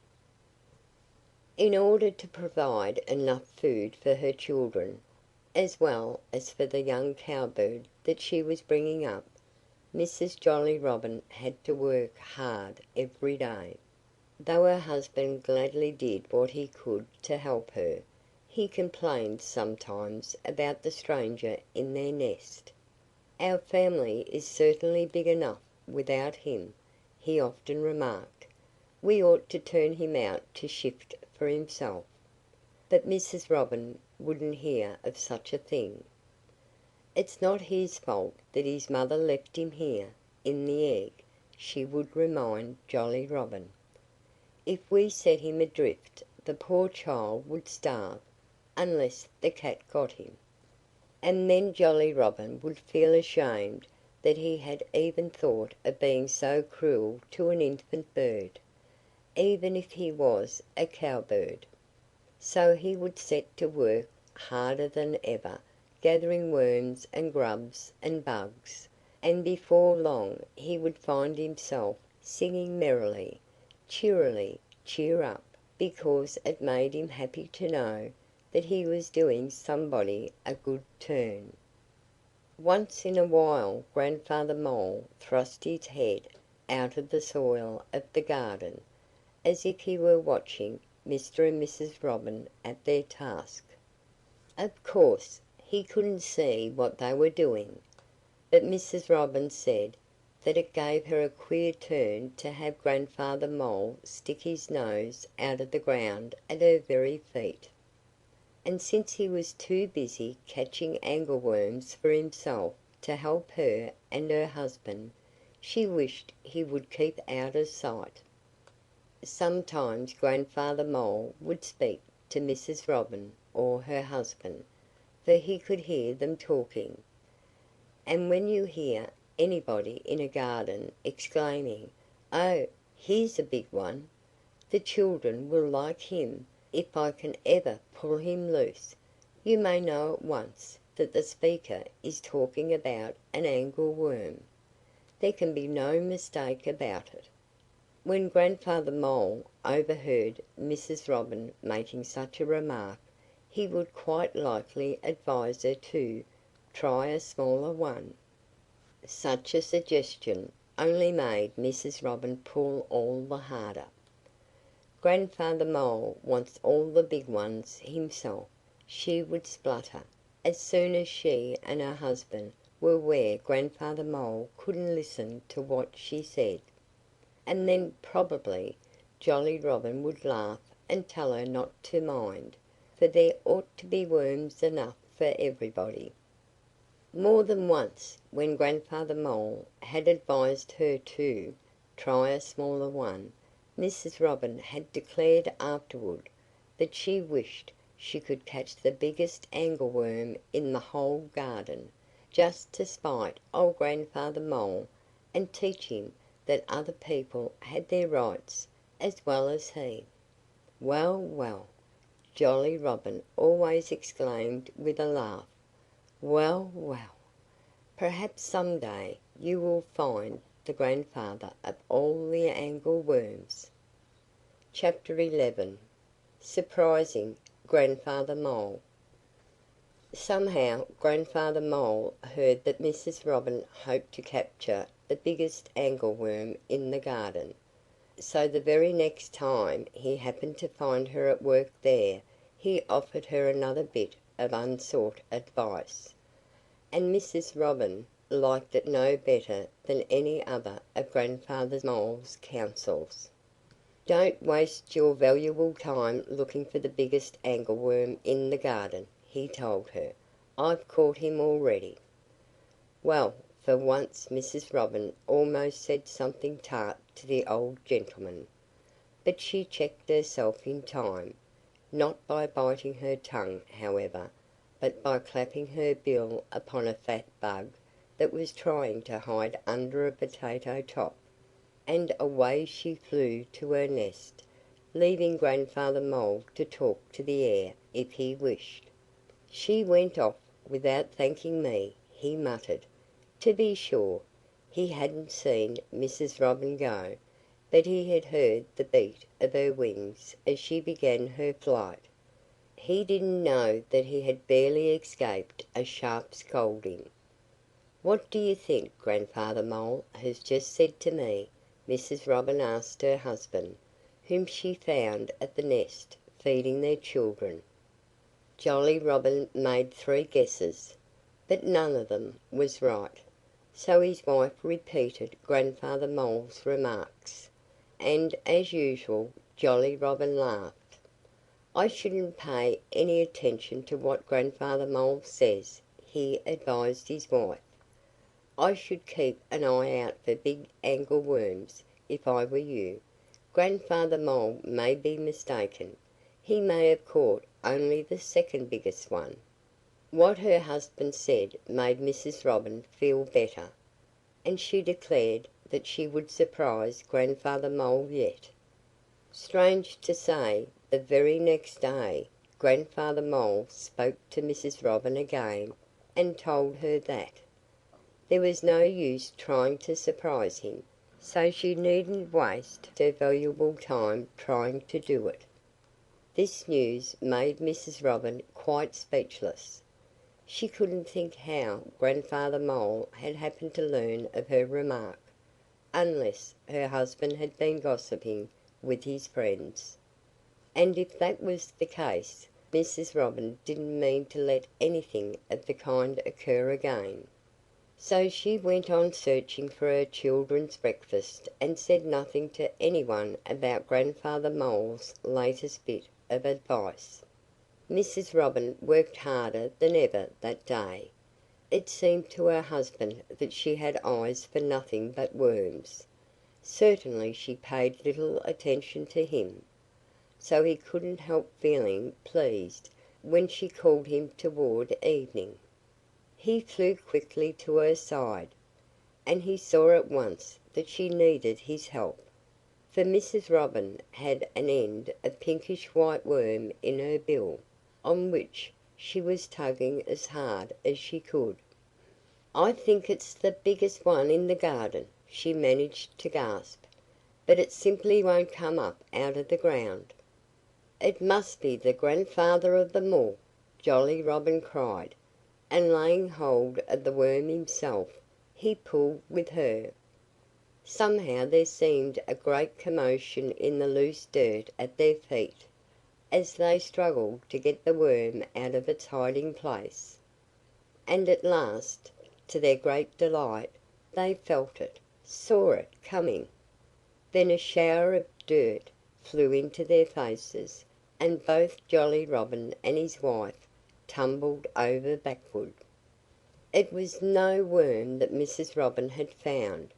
In order to provide enough food for her children, as well as for the young cowbird that she was bringing up, Mrs. Jolly Robin had to work hard every day. Though her husband gladly did what he could to help her, he complained sometimes about the stranger in their nest. "Our family is certainly big enough without him," he often remarked. "We ought to turn him out to shift for himself." But Mrs. Robin wouldn't hear of such a thing. "It's not his fault that his mother left him here, in the egg," she would remind Jolly Robin. "If we set him adrift the poor child would starve, unless the cat got him." And then Jolly Robin would feel ashamed that he had even thought of being so cruel to an infant bird, even if he was a cowbird. So he would set to work harder than ever, gathering worms and grubs and bugs, and before long he would find himself singing merrily, cheerily, cheer up, because it made him happy to know that he was doing somebody a good turn. Once in a while Grandfather Mole thrust his head out of the soil of the garden, as if he were watching Mr. and Mrs. Robin at their task. Of course, he couldn't see what they were doing, but Mrs. Robin said that it gave her a queer turn to have Grandfather Mole stick his nose out of the ground at her very feet. And since he was too busy catching angleworms for himself to help her and her husband, she wished he would keep out of sight. Sometimes Grandfather Mole would speak to Mrs. Robin or her husband, for he could hear them talking. And when you hear anybody in a garden exclaiming, "Oh, here's a big one! The children will like him if I can ever pull him loose," you may know at once that the speaker is talking about an angleworm. There can be no mistake about it. When Grandfather Mole overheard Mrs. Robin making such a remark, he would quite likely advise her to try a smaller one. Such a suggestion only made Mrs. Robin pull all the harder. "Grandfather Mole wants all the big ones himself," she would splutter, as soon as she and her husband were where Grandfather Mole couldn't listen to what she said. And then probably Jolly Robin would laugh and tell her not to mind, for there ought to be worms enough for everybody. More than once, when Grandfather Mole had advised her to try a smaller one, Mrs. Robin had declared afterward that she wished she could catch the biggest angleworm in the whole garden, just to spite old Grandfather Mole and teach him that other people had their rights as well as he. "Well, well!" Jolly Robin always exclaimed with a laugh. "Well, well! Perhaps some day you will find the grandfather of all the angleworms." Chapter 11. Surprising Grandfather Mole. Somehow Grandfather Mole heard that Mrs. Robin hoped to capture the biggest angleworm in the garden. So the very next time he happened to find her at work there, he offered her another bit of unsought advice. And Mrs. Robin liked it no better than any other of Grandfather Mole's counsels. "Don't waste your valuable time looking for the biggest angleworm in the garden," he told her. "I've caught him already." Well, for once Mrs. Robin almost said something tart to the old gentleman. But she checked herself in time, not by biting her tongue, however, but by clapping her bill upon a fat bug that was trying to hide under a potato top, and away she flew to her nest, leaving Grandfather Mole to talk to the air if he wished. "She went off without thanking me," he muttered. To be sure, he hadn't seen Mrs. Robin go, but he had heard the beat of her wings as she began her flight. He didn't know that he had barely escaped a sharp scolding. "What do you think Grandfather Mole has just said to me?" Mrs. Robin asked her husband, whom she found at the nest feeding their children. Jolly Robin made 3 guesses, but none of them was right. So his wife repeated Grandfather Mole's remarks, and as usual Jolly Robin laughed. "I shouldn't pay any attention to what Grandfather Mole says," he advised his wife. "I should keep an eye out for big angleworms if I were you. Grandfather Mole may be mistaken. He may have caught only the second biggest one." What her husband said made Mrs. Robin feel better, and she declared that she would surprise Grandfather Mole yet. Strange to say, the very next day Grandfather Mole spoke to Mrs. Robin again and told her that there was no use trying to surprise him, so she needn't waste her valuable time trying to do it. This news made Mrs. Robin quite speechless. She couldn't think how Grandfather Mole had happened to learn of her remark, unless her husband had been gossiping with his friends. And if that was the case, Mrs. Robin didn't mean to let anything of the kind occur again. So she went on searching for her children's breakfast and said nothing to anyone about Grandfather Mole's latest bit of advice. Mrs. Robin worked harder than ever that day. It seemed to her husband that she had eyes for nothing but worms. Certainly she paid little attention to him. So he couldn't help feeling pleased when she called him toward evening. He flew quickly to her side, and he saw at once that she needed his help, for Mrs. Robin had an end of pinkish white worm in her bill, on which she was tugging as hard as she could. "I think it's the biggest one in the garden," she managed to gasp, "but it simply won't come up out of the ground." "It must be the grandfather of them all!" Jolly Robin cried, and laying hold of the worm himself, he pulled with her. Somehow there seemed a great commotion in the loose dirt at their feet, as they struggled to get the worm out of its hiding place. And at last, to their great delight, they felt it, saw it coming. Then a shower of dirt flew into their faces, and both Jolly Robin and his wife tumbled over backward. It was no worm that Mrs. Robin had found,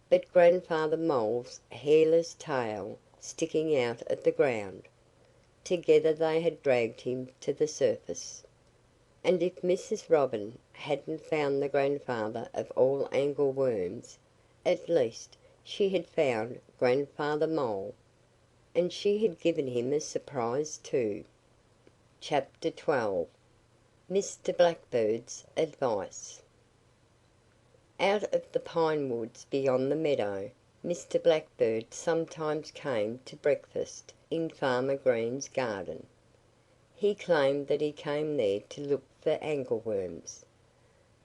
but Grandfather Mole's hairless tail sticking out of the ground. Together they had dragged him to the surface. And if Mrs. Robin hadn't found the grandfather of all angleworms, at least she had found Grandfather Mole. And she had given him a surprise too. Chapter 12. Mr. Blackbird's Advice. Out of the pine woods beyond the meadow, Mr. Blackbird sometimes came to breakfast in Farmer Green's garden. He claimed that he came there to look for angleworms,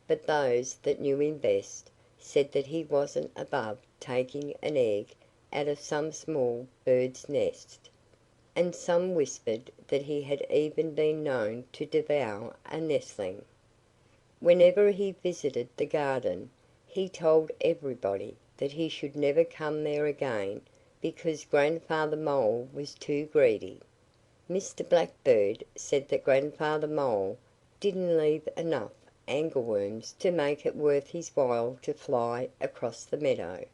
but those that knew him best said that he wasn't above taking an egg out of some small bird's nest, and some whispered that he had even been known to devour a nestling. Whenever he visited the garden, he told everybody that he should never come there again because Grandfather Mole was too greedy. Mr. Blackbird said that Grandfather Mole didn't leave enough angleworms to make it worth his while to fly across the meadow.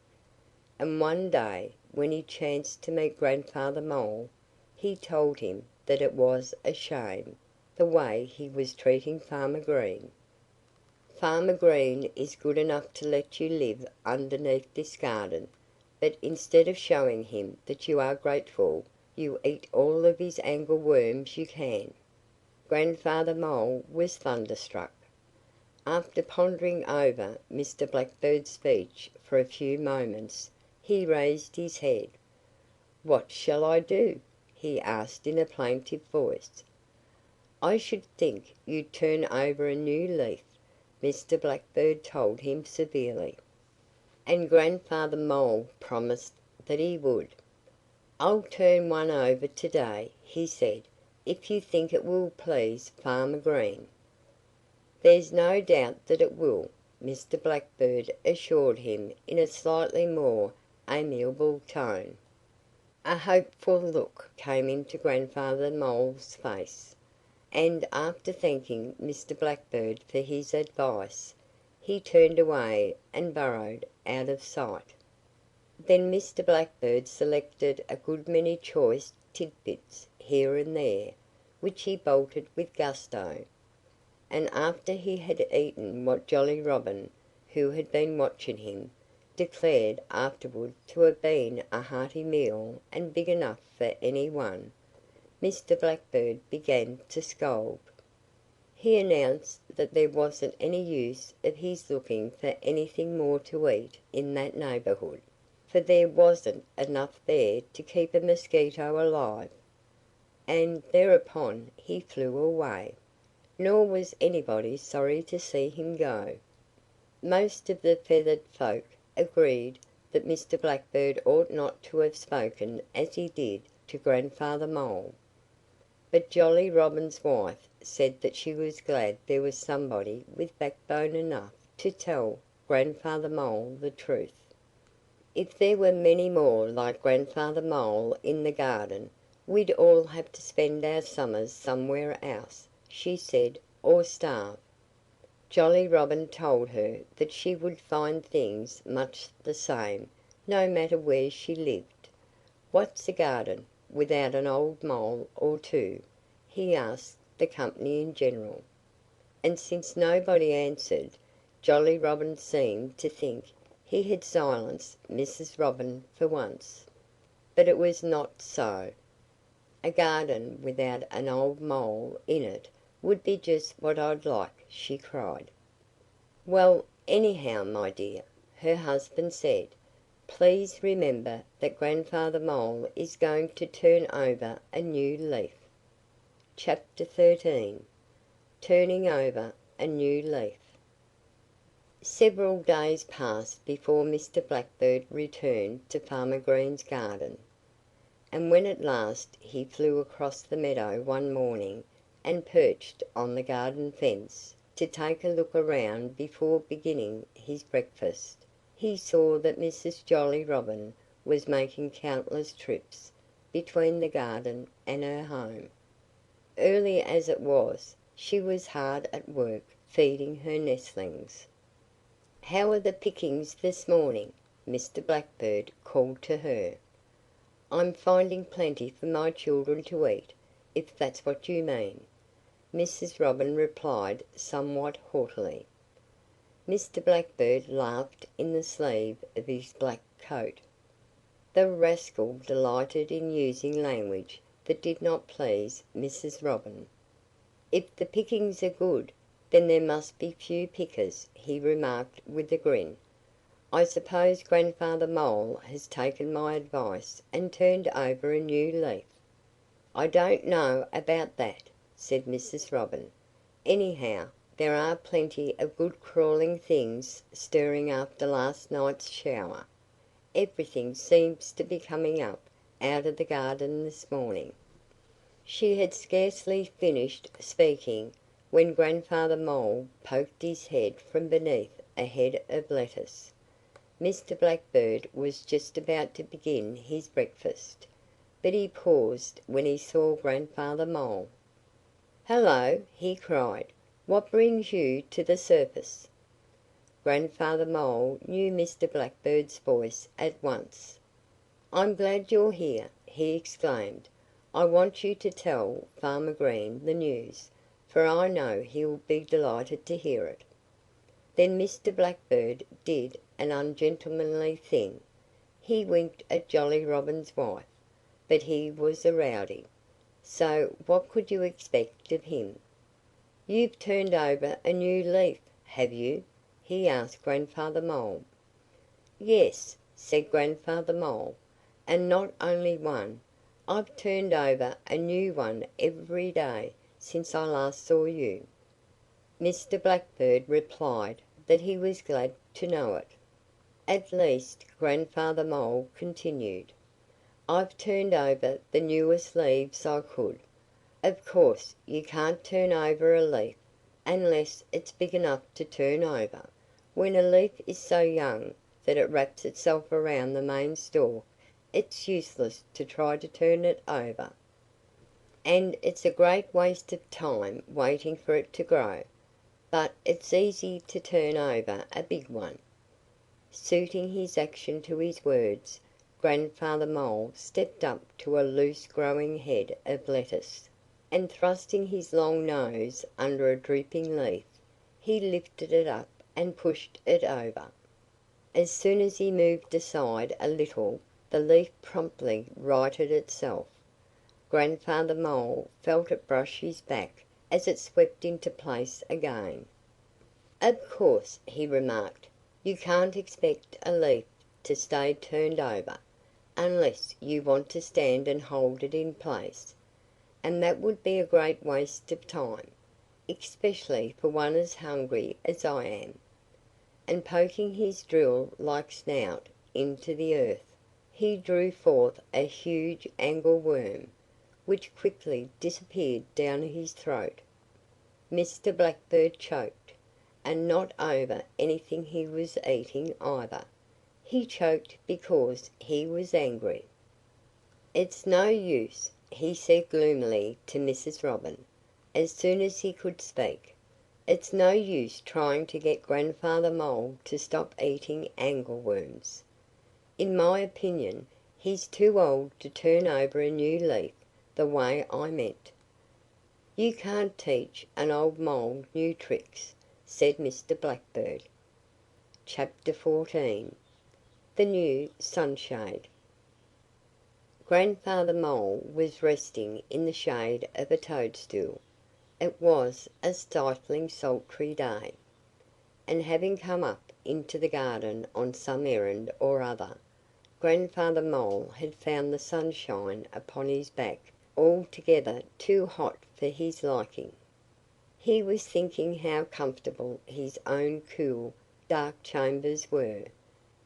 And one day, when he chanced to meet Grandfather Mole, he told him that it was a shame, the way he was treating Farmer Green. "Farmer Green is good enough to let you live underneath this garden, but instead of showing him that you are grateful, you eat all of his angleworms you can." Grandfather Mole was thunderstruck. After pondering over Mr. Blackbird's speech for a few moments, he raised his head. "What shall I do?" he asked in a plaintive voice. "I should think you'd turn over a new leaf," Mr. Blackbird told him severely. And Grandfather Mole promised that he would. "I'll turn one over to-day," he said, "if you think it will please Farmer Green." "There's no doubt that it will," Mr. Blackbird assured him in a slightly more amiable tone. A hopeful look came into Grandfather Mole's face, and after thanking Mr. Blackbird for his advice, he turned away and burrowed out of sight. Then Mr. Blackbird selected a good many choice tidbits here and there, which he bolted with gusto. And after he had eaten what Jolly Robin, who had been watching him, declared afterward to have been a hearty meal and big enough for any one, Mr. Blackbird began to scold. He announced that there wasn't any use of his looking for anything more to eat in that neighborhood, for there wasn't enough there to keep a mosquito alive. and thereupon he flew away. Nor was anybody sorry to see him go. Most of the feathered folk agreed that Mr. Blackbird ought not to have spoken as he did to Grandfather Mole. But Jolly Robin's wife said that she was glad there was somebody with backbone enough to tell Grandfather Mole the truth. "If there were many more like Grandfather Mole in the garden, we'd all have to spend our summers somewhere else," she said, "or starve." Jolly Robin told her that she would find things much the same, no matter where she lived. "What's a garden without an old mole or two?" he asked the company in general. And since nobody answered, Jolly Robin seemed to think he had silenced Mrs. Robin for once. But it was not so. "A garden without an old mole in it would be just what I'd like," she cried. "Well, anyhow, my dear," her husband said, "please remember that Grandfather Mole is going to turn over a new leaf." Chapter 13. Turning Over a New Leaf. Several days passed before Mr. Blackbird returned to Farmer Green's garden. And when at last he flew across the meadow one morning and perched on the garden fence to take a look around before beginning his breakfast, he saw that Mrs. Jolly Robin was making countless trips between the garden and her home. Early as it was, she was hard at work feeding her nestlings. "How are the pickings this morning?" Mr. Blackbird called to her. "I'm finding plenty for my children to eat, if that's what you mean," Mrs. Robin replied somewhat haughtily. Mr. Blackbird laughed in the sleeve of his black coat. The rascal delighted in using language that did not please Mrs. Robin. "If the pickings are good, then there must be few pickers," he remarked with a grin. "I suppose Grandfather Mole has taken my advice and turned over a new leaf." "I don't know about that," said Mrs. Robin. "Anyhow, there are plenty of good crawling things stirring after last night's shower. Everything seems to be coming up out of the garden this morning." She had scarcely finished speaking when Grandfather Mole poked his head from beneath a head of lettuce. Mr. Blackbird was just about to begin his breakfast, but he paused when he saw Grandfather Mole. "Hello!" he cried. "What brings you to the surface?" Grandfather Mole knew Mr. Blackbird's voice at once. "I'm glad you're here!" he exclaimed. "I want you to tell Farmer Green the news, for I know he'll be delighted to hear it." Then Mr. Blackbird did an ungentlemanly thing. He winked at Jolly Robin's wife, but he was a rowdy, so what could you expect of him? "You've turned over a new leaf, have you?" he asked Grandfather Mole. "Yes," said Grandfather Mole, "and not only one. I've turned over a new one every day since I last saw you." Mr. Blackbird replied that he was glad to know it. "At least," Grandfather Mole continued, "I've turned over the newest leaves I could. Of course you can't turn over a leaf unless it's big enough to turn over. When a leaf is so young that it wraps itself around the main stalk, it's useless to try to turn it over. And it's a great waste of time waiting for it to grow. But it's easy to turn over a big one." Suiting his action to his words, Grandfather Mole stepped up to a loose growing head of lettuce, and thrusting his long nose under a drooping leaf, he lifted it up and pushed it over. As soon as he moved aside a little, the leaf promptly righted itself. Grandfather Mole felt it brush his back as it swept into place again. "Of course," he remarked, "you can't expect a leaf to stay turned over, unless you want to stand and hold it in place. and that would be a great waste of time, especially for one as hungry as I am." And poking his drill like snout into the earth, he drew forth a huge angleworm, which quickly disappeared down his throat. Mr. Blackbird choked, and not over anything he was eating either. He choked because he was angry. "It's no use," he said gloomily to Mrs. Robin, as soon as he could speak. "It's no use trying to get Grandfather Mole to stop eating angleworms. In my opinion, he's too old to turn over a new leaf the way I meant." "You can't teach an old mole new tricks," said Mr. Blackbird. Chapter 14. The New Sunshade. Grandfather Mole was resting in the shade of a toadstool. It was a stifling sultry day, and having come up into the garden on some errand or other, Grandfather Mole had found the sunshine upon his back altogether too hot for his liking. He was thinking how comfortable his own cool, dark chambers were,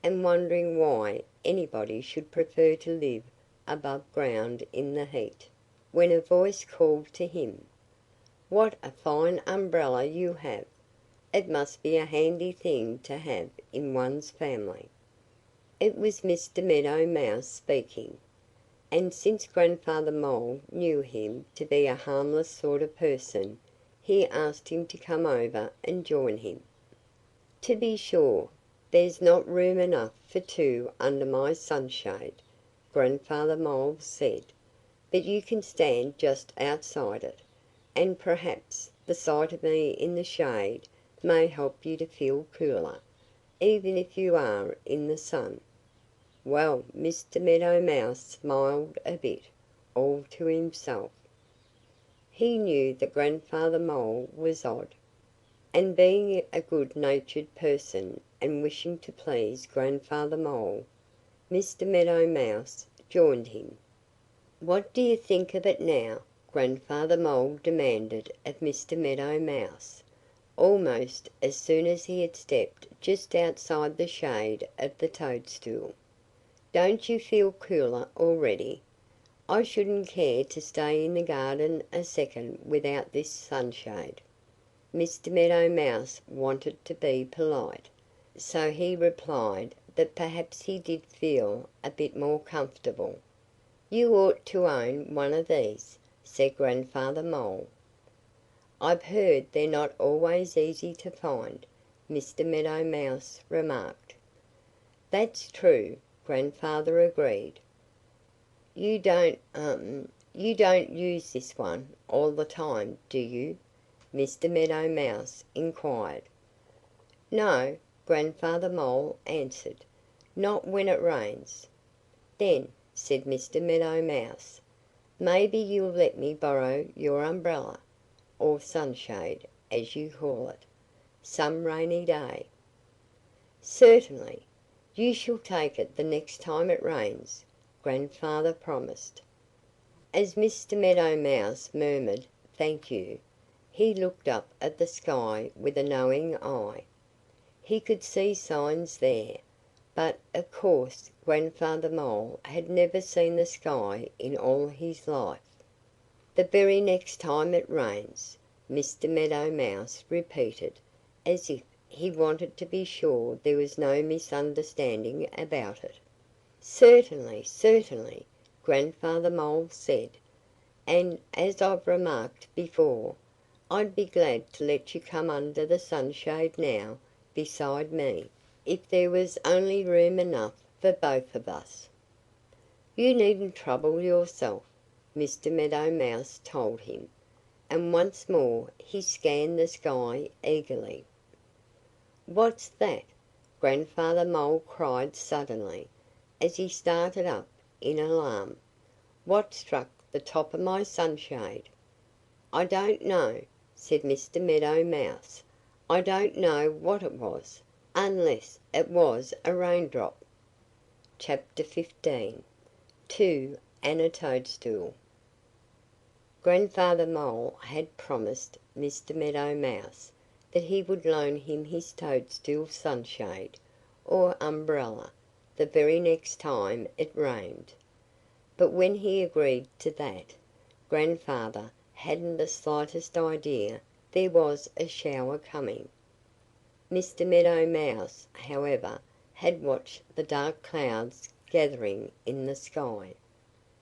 and wondering why anybody should prefer to live above ground in the heat, when a voice called to him, "What a fine umbrella you have! It must be a handy thing to have in one's family." It was Mr. Meadow Mouse speaking, and since Grandfather Mole knew him to be a harmless sort of person, he asked him to come over and join him. "To be sure, there's not room enough for two under my sunshade," Grandfather Mole said, "but you can stand just outside it, and perhaps the sight of me in the shade may help you to feel cooler, even if you are in the sun." Well, Mr. Meadow Mouse smiled a bit, all to himself. He knew that Grandfather Mole was odd, and being a good-natured person and wishing to please Grandfather Mole, Mr. Meadow Mouse joined him. "What do you think of it now?" Grandfather Mole demanded of Mr. Meadow Mouse, almost as soon as he had stepped just outside the shade of the toadstool. "Don't you feel cooler already? I shouldn't care to stay in the garden a second without this sunshade." Mr. Meadow Mouse wanted to be polite, so he replied that perhaps he did feel a bit more comfortable. "You ought to own one of these," said Grandfather Mole. "I've heard they're not always easy to find," Mr. Meadow Mouse remarked. "That's true," Grandfather agreed. You don't use this one all the time, do you?" Mr. Meadow Mouse inquired. "No," Grandfather Mole answered. "Not when it rains." "Then," said Mr. Meadow Mouse, "maybe you'll let me borrow your umbrella, or sunshade, as you call it, some rainy day." "Certainly. You shall take it the next time it rains," Grandfather promised. As Mr. Meadow Mouse murmured "Thank you," he looked up at the sky with a knowing eye. He could see signs there, but of course Grandfather Mole had never seen the sky in all his life. "The very next time it rains," Mr. Meadow Mouse repeated, as if he wanted to be sure there was no misunderstanding about it. "Certainly, certainly," Grandfather Mole said. "And as I've remarked before, I'd be glad to let you come under the sunshade now beside me, if there was only room enough for both of us." "You needn't trouble yourself," Mr. Meadow Mouse told him, and once more he scanned the sky eagerly. "What's that?" Grandfather Mole cried suddenly, as he started up in alarm. "What struck the top of my sunshade?" "I don't know," said Mr. Meadow Mouse. "I don't know what it was, unless it was a raindrop." Chapter 15. 2 and a Toadstool. Grandfather Mole had promised Mr. Meadow Mouse that he would loan him his toadstool sunshade, or umbrella, the very next time it rained. But when he agreed to that, Grandfather hadn't the slightest idea there was a shower coming. Mr. Meadow Mouse, however, had watched the dark clouds gathering in the sky.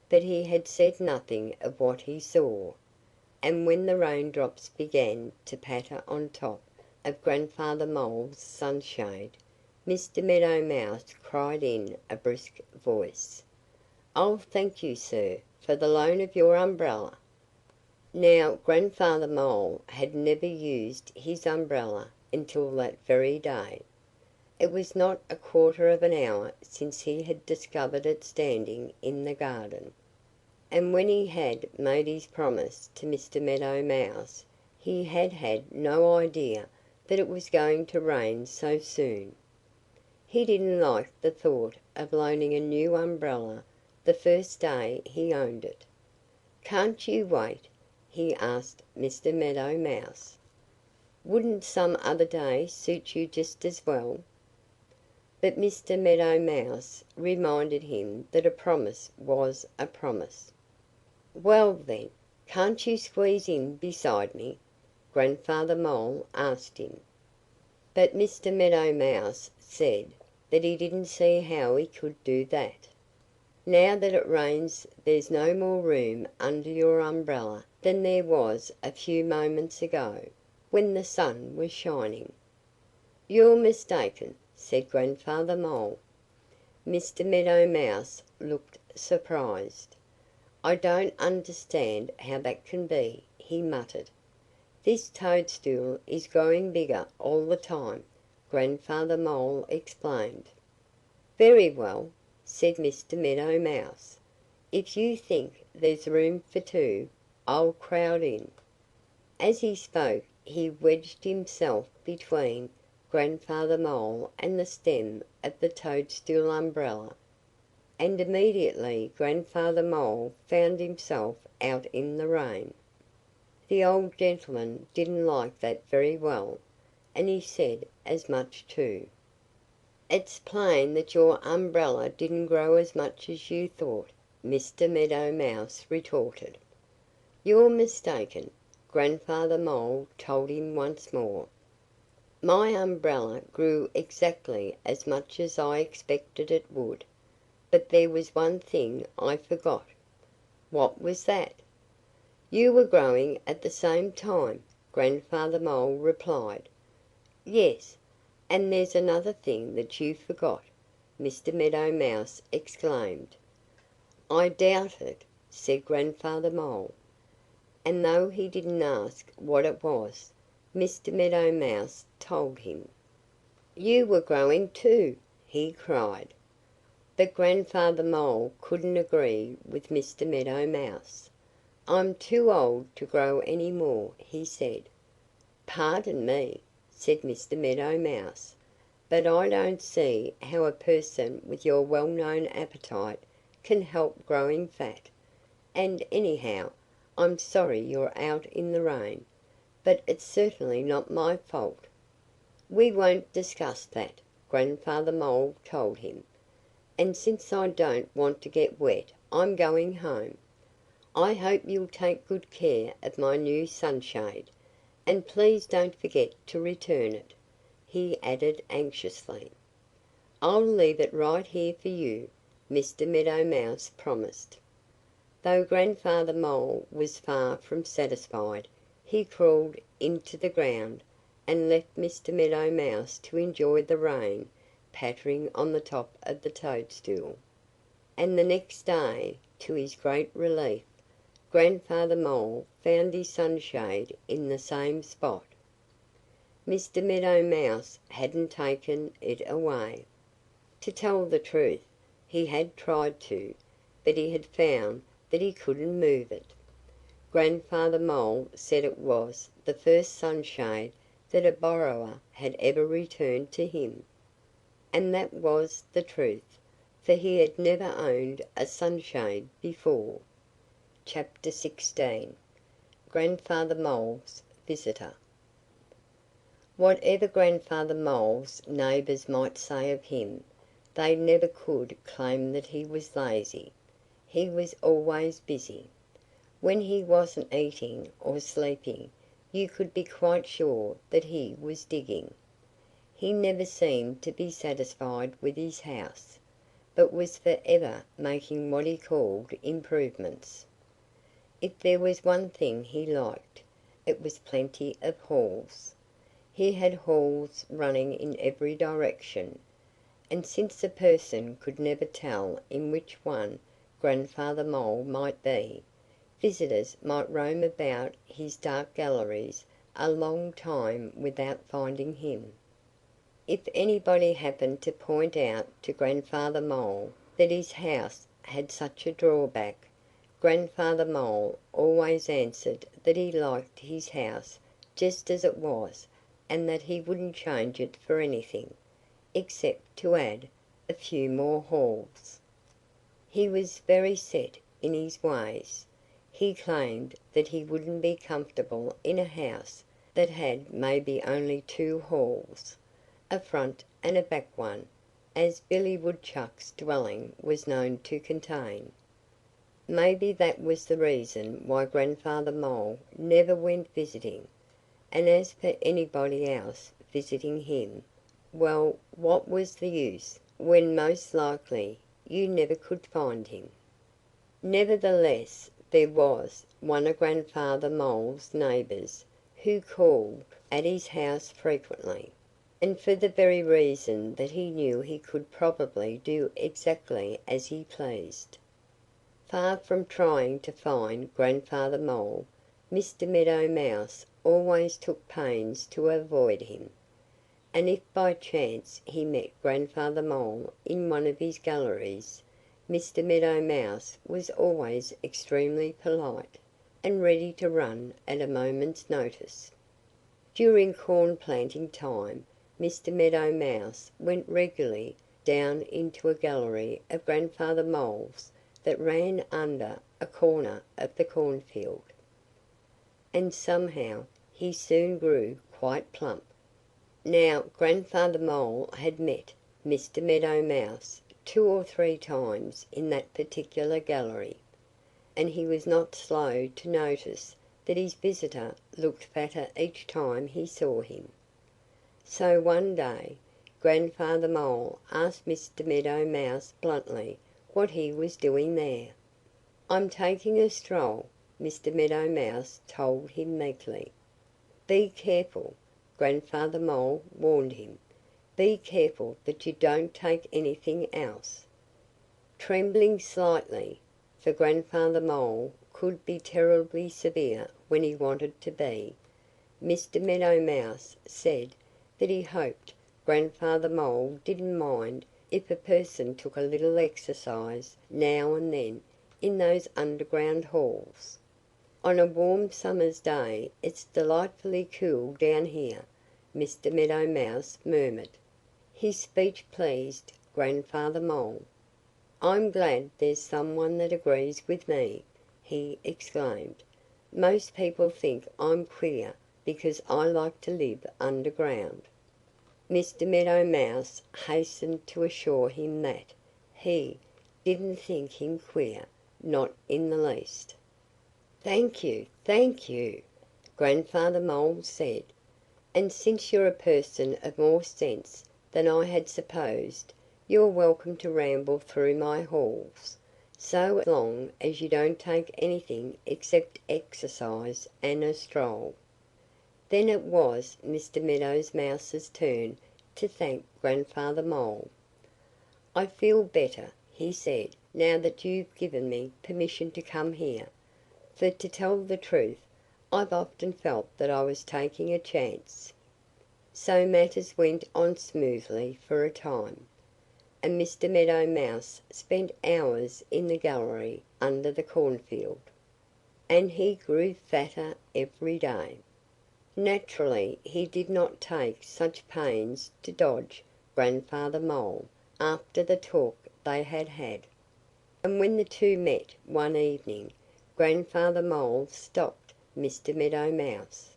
But he had said nothing of what he saw. And when the raindrops began to patter on top of Grandfather Mole's sunshade, Mr. Meadow Mouse cried in a brisk voice, "I'll thank you, sir, for the loan of your umbrella." Now, Grandfather Mole had never used his umbrella until that very day. It was not a quarter of an hour since he had discovered it standing in the garden. And when he had made his promise to Mr. Meadow Mouse he had had no idea that it was going to rain so soon. He didn't like the thought of loaning a new umbrella the first day he owned it. "Can't you wait?" he asked Mr. Meadow Mouse. "Wouldn't some other day suit you just as well?" But Mr. Meadow Mouse reminded him that a promise was a promise. "Well, then, can't you squeeze in beside me?" Grandfather Mole asked him. But Mr. Meadow Mouse said that he didn't see how he could do that. "Now that it rains there's no more room under your umbrella than there was a few moments ago, when the sun was shining." "You're mistaken," said Grandfather Mole. Mr. Meadow Mouse looked surprised. "I don't understand how that can be," he muttered. "This toadstool is growing bigger all the time," Grandfather Mole explained. "Very well," said Mr. Meadow Mouse. "If you think there's room for two, I'll crowd in." As he spoke he wedged himself between Grandfather Mole and the stem of the toadstool umbrella. And immediately Grandfather Mole found himself out in the rain. The old gentleman didn't like that very well, and he said as much too. "It's plain that your umbrella didn't grow as much as you thought," Mr. Meadow Mouse retorted. "You're mistaken," Grandfather Mole told him once more. "My umbrella grew exactly as much as I expected it would. But there was one thing I forgot." "What was that?" "You were growing at the same time," Grandfather Mole replied. "Yes, and there's another thing that you forgot," Mr. Meadow Mouse exclaimed. "I doubt it," said Grandfather Mole. And though he didn't ask what it was, Mr. Meadow Mouse told him. "You were growing too!" he cried. But Grandfather Mole couldn't agree with Mr. Meadow Mouse. "I'm too old to grow any more," he said. "Pardon me," said Mr. Meadow Mouse, "but I don't see how a person with your well-known appetite can help growing fat. And anyhow, I'm sorry you're out in the rain, but it's certainly not my fault." "We won't discuss that," Grandfather Mole told him. "And since I don't want to get wet I'm going home. I hope you'll take good care of my new sunshade. And please don't forget to return it," he added anxiously. "I'll leave it right here for you," Mr. Meadow Mouse promised. Though Grandfather Mole was far from satisfied, he crawled into the ground and left Mr. Meadow Mouse to enjoy the rain pattering on the top of the toadstool. And the next day, to his great relief, Grandfather Mole found his sunshade in the same spot. Mr. Meadow Mouse hadn't taken it away. To tell the truth, he had tried to, but he had found that he couldn't move it. Grandfather Mole said it was the first sunshade that a borrower had ever returned to him. And that was the truth, for he had never owned a sunshade before. Chapter 16. Grandfather Mole's Visitor. Whatever Grandfather Mole's neighbors might say of him, they never could claim that he was lazy. He was always busy. When he wasn't eating or sleeping, you could be quite sure that he was digging. He never seemed to be satisfied with his house, but was forever making what he called improvements. If there was one thing he liked, it was plenty of halls. He had halls running in every direction, and since a person could never tell in which one Grandfather Mole might be, visitors might roam about his dark galleries a long time without finding him. If anybody happened to point out to Grandfather Mole that his house had such a drawback, Grandfather Mole always answered that he liked his house just as it was and that he wouldn't change it for anything, except to add a few more halls. He was very set in his ways. He claimed that he wouldn't be comfortable in a house that had maybe only two halls, a front and a back one, as Billy Woodchuck's dwelling was known to contain. Maybe that was the reason why Grandfather Mole never went visiting. And as for anybody else visiting him, well, what was the use, when most likely you never could find him? Nevertheless, there was one of Grandfather Mole's neighbors who called at his house frequently, and for the very reason that he knew he could probably do exactly as he pleased. Far from trying to find Grandfather Mole, Mr. Meadow Mouse always took pains to avoid him. And if by chance he met Grandfather Mole in one of his galleries, Mr. Meadow Mouse was always extremely polite and ready to run at a moment's notice. During corn planting time, Mr. Meadow Mouse went regularly down into a gallery of Grandfather Mole's that ran under a corner of the cornfield. And somehow he soon grew quite plump. Now, Grandfather Mole had met Mr. Meadow Mouse 2 or 3 times in that particular gallery, and he was not slow to notice that his visitor looked fatter each time he saw him. So one day Grandfather Mole asked Mr. Meadow Mouse bluntly what he was doing there. "I'm taking a stroll," Mr. Meadow Mouse told him meekly. "Be careful," Grandfather Mole warned him. "Be careful that you don't take anything else." Trembling slightly, for Grandfather Mole could be terribly severe when he wanted to be, Mr. Meadow Mouse said that he hoped Grandfather Mole didn't mind if a person took a little exercise now and then in those underground halls. "On a warm summer's day it's delightfully cool down here," Mr. Meadow Mouse murmured. His speech pleased Grandfather Mole. "I'm glad there's someone that agrees with me," he exclaimed. "Most people think I'm queer because I like to live underground." Mr. Meadow Mouse hastened to assure him that he didn't think him queer, not in the least. "Thank you, thank you!" Grandfather Mole said. "And since you're a person of more sense than I had supposed, you're welcome to ramble through my halls, so long as you don't take anything except exercise and a stroll." Then it was Mr. Meadow Mouse's turn to thank Grandfather Mole. "I feel better," he said, "now that you've given me permission to come here. For to tell the truth, I've often felt that I was taking a chance." So matters went on smoothly for a time, and Mr. Meadow Mouse spent hours in the gallery under the cornfield. And he grew fatter every day. Naturally he did not take such pains to dodge Grandfather Mole after the talk they had had. And when the two met one evening, Grandfather Mole stopped Mr. Meadow Mouse.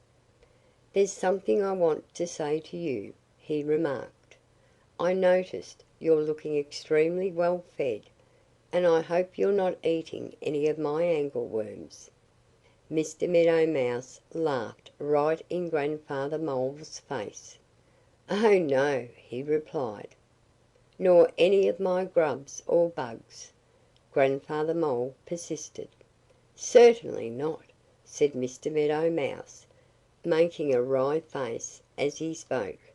"There's something I want to say to you," he remarked. "I noticed you're looking extremely well fed, and I hope you're not eating any of my angleworms." Mr. Meadow Mouse laughed right in Grandfather Mole's face. "Oh, no!" he replied. "Nor any of my grubs or bugs?" Grandfather Mole persisted. "Certainly not!" said Mr. Meadow Mouse, making a wry face as he spoke,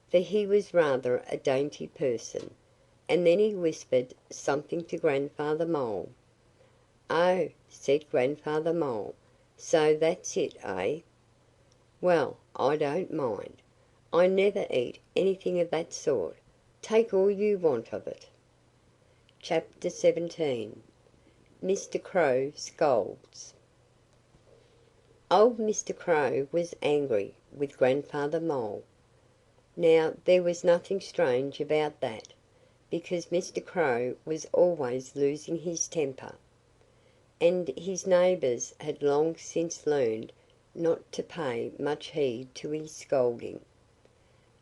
for he was rather a dainty person, and then he whispered something to Grandfather Mole. "Oh!" said Grandfather Mole. "So that's it, eh? Well, I don't mind. I never eat anything of that sort. Take all you want of it." Chapter 17. Mr. Crow Scolds. Old Mr. Crow was angry with Grandfather Mole. Now, there was nothing strange about that, because Mr. Crow was always losing his temper, and his neighbors had long since learned not to pay much heed to his scolding.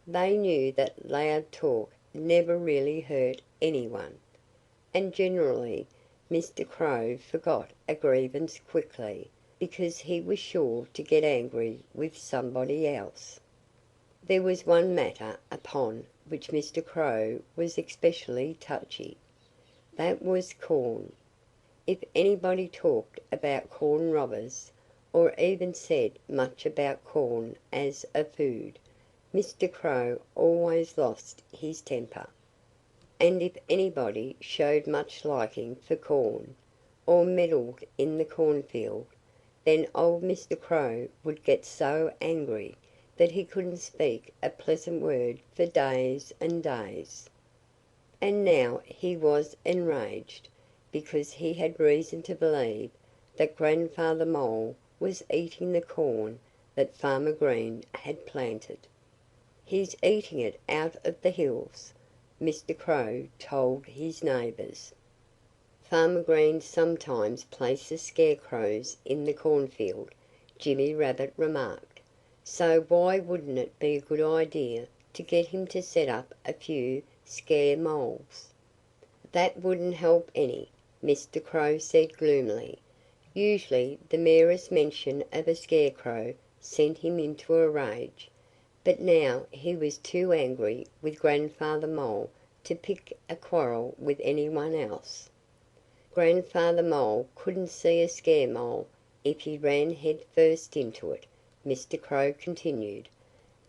They knew that loud talk never really hurt anyone, and generally Mr. Crow forgot a grievance quickly because he was sure to get angry with somebody else. There was one matter upon which Mr. Crow was especially touchy. That was corn. If anybody talked about corn robbers, or even said much about corn as a food, Mr. Crow always lost his temper. And if anybody showed much liking for corn, or meddled in the cornfield, then old Mr. Crow would get so angry that he couldn't speak a pleasant word for days and days. And now he was enraged, because he had reason to believe that Grandfather Mole was eating the corn that Farmer Green had planted. "He's eating it out of the hills," Mr. Crow told his neighbors. "Farmer Green sometimes places scarecrows in the cornfield," Jimmy Rabbit remarked. "So why wouldn't it be a good idea to get him to set up a few scare moles?" "That wouldn't help any," Mr. Crow said gloomily. Usually the merest mention of a scarecrow sent him into a rage. But now he was too angry with Grandfather Mole to pick a quarrel with anyone else. "Grandfather Mole couldn't see a scare mole if he ran head first into it," Mr. Crow continued.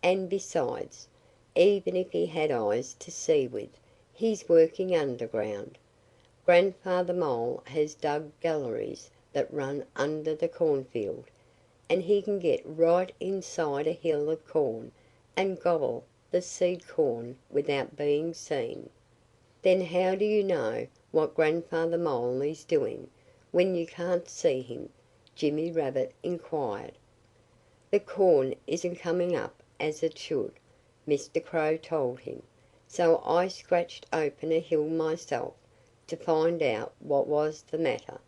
"And besides, even if he had eyes to see with, he's working underground. Grandfather Mole has dug galleries that run under the cornfield, and he can get right inside a hill of corn and gobble the seed corn without being seen." "Then how do you know what Grandfather Mole is doing, when you can't see him?" Jimmy Rabbit inquired. "The corn isn't coming up as it should," Mr. Crow told him. "So I scratched open a hill myself to find out what was the matter."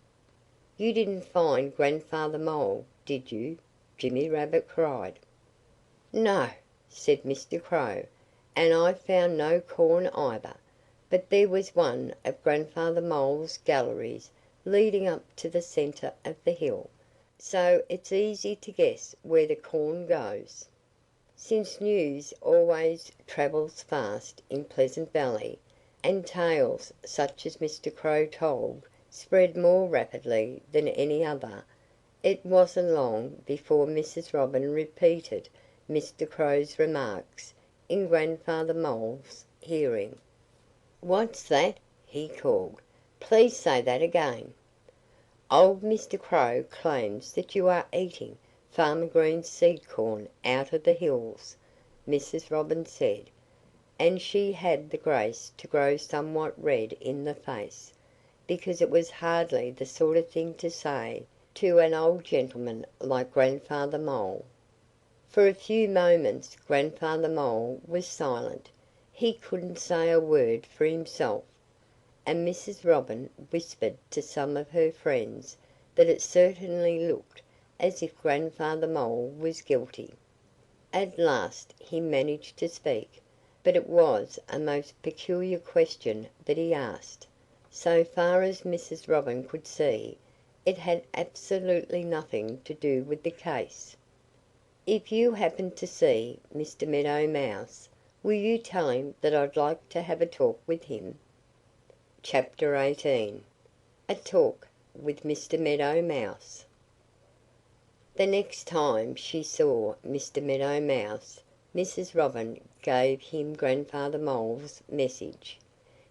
"You didn't find Grandfather Mole, did you?" Jimmy Rabbit cried. "No," said Mr. Crow, "and I found no corn either. But there was one of Grandfather Mole's galleries leading up to the center of the hill, so it's easy to guess where the corn goes." Since news always travels fast in Pleasant Valley, and tales such as Mr. Crow told spread more rapidly than any other, it wasn't long before Mrs. Robin repeated Mr. Crow's remarks in Grandfather Mole's hearing. "What's that?" he called. "Please say that again." "Old Mr. Crow claims that you are eating Farmer Green's seed corn out of the hills," Mrs. Robin said, and she had the grace to grow somewhat red in the face, because it was hardly the sort of thing to say to an old gentleman like Grandfather Mole. For a few moments Grandfather Mole was silent. He couldn't say a word for himself. And Mrs. Robin whispered to some of her friends that it certainly looked as if Grandfather Mole was guilty. At last he managed to speak, but it was a most peculiar question that he asked. So far as Mrs. Robin could see, it had absolutely nothing to do with the case. "If you happen to see Mr. Meadow Mouse, will you tell him that I'd like to have a talk with him?" Chapter 18. A Talk with Mr. Meadow Mouse. The next time she saw Mr. Meadow Mouse, Mrs. Robin gave him Grandfather Mole's message.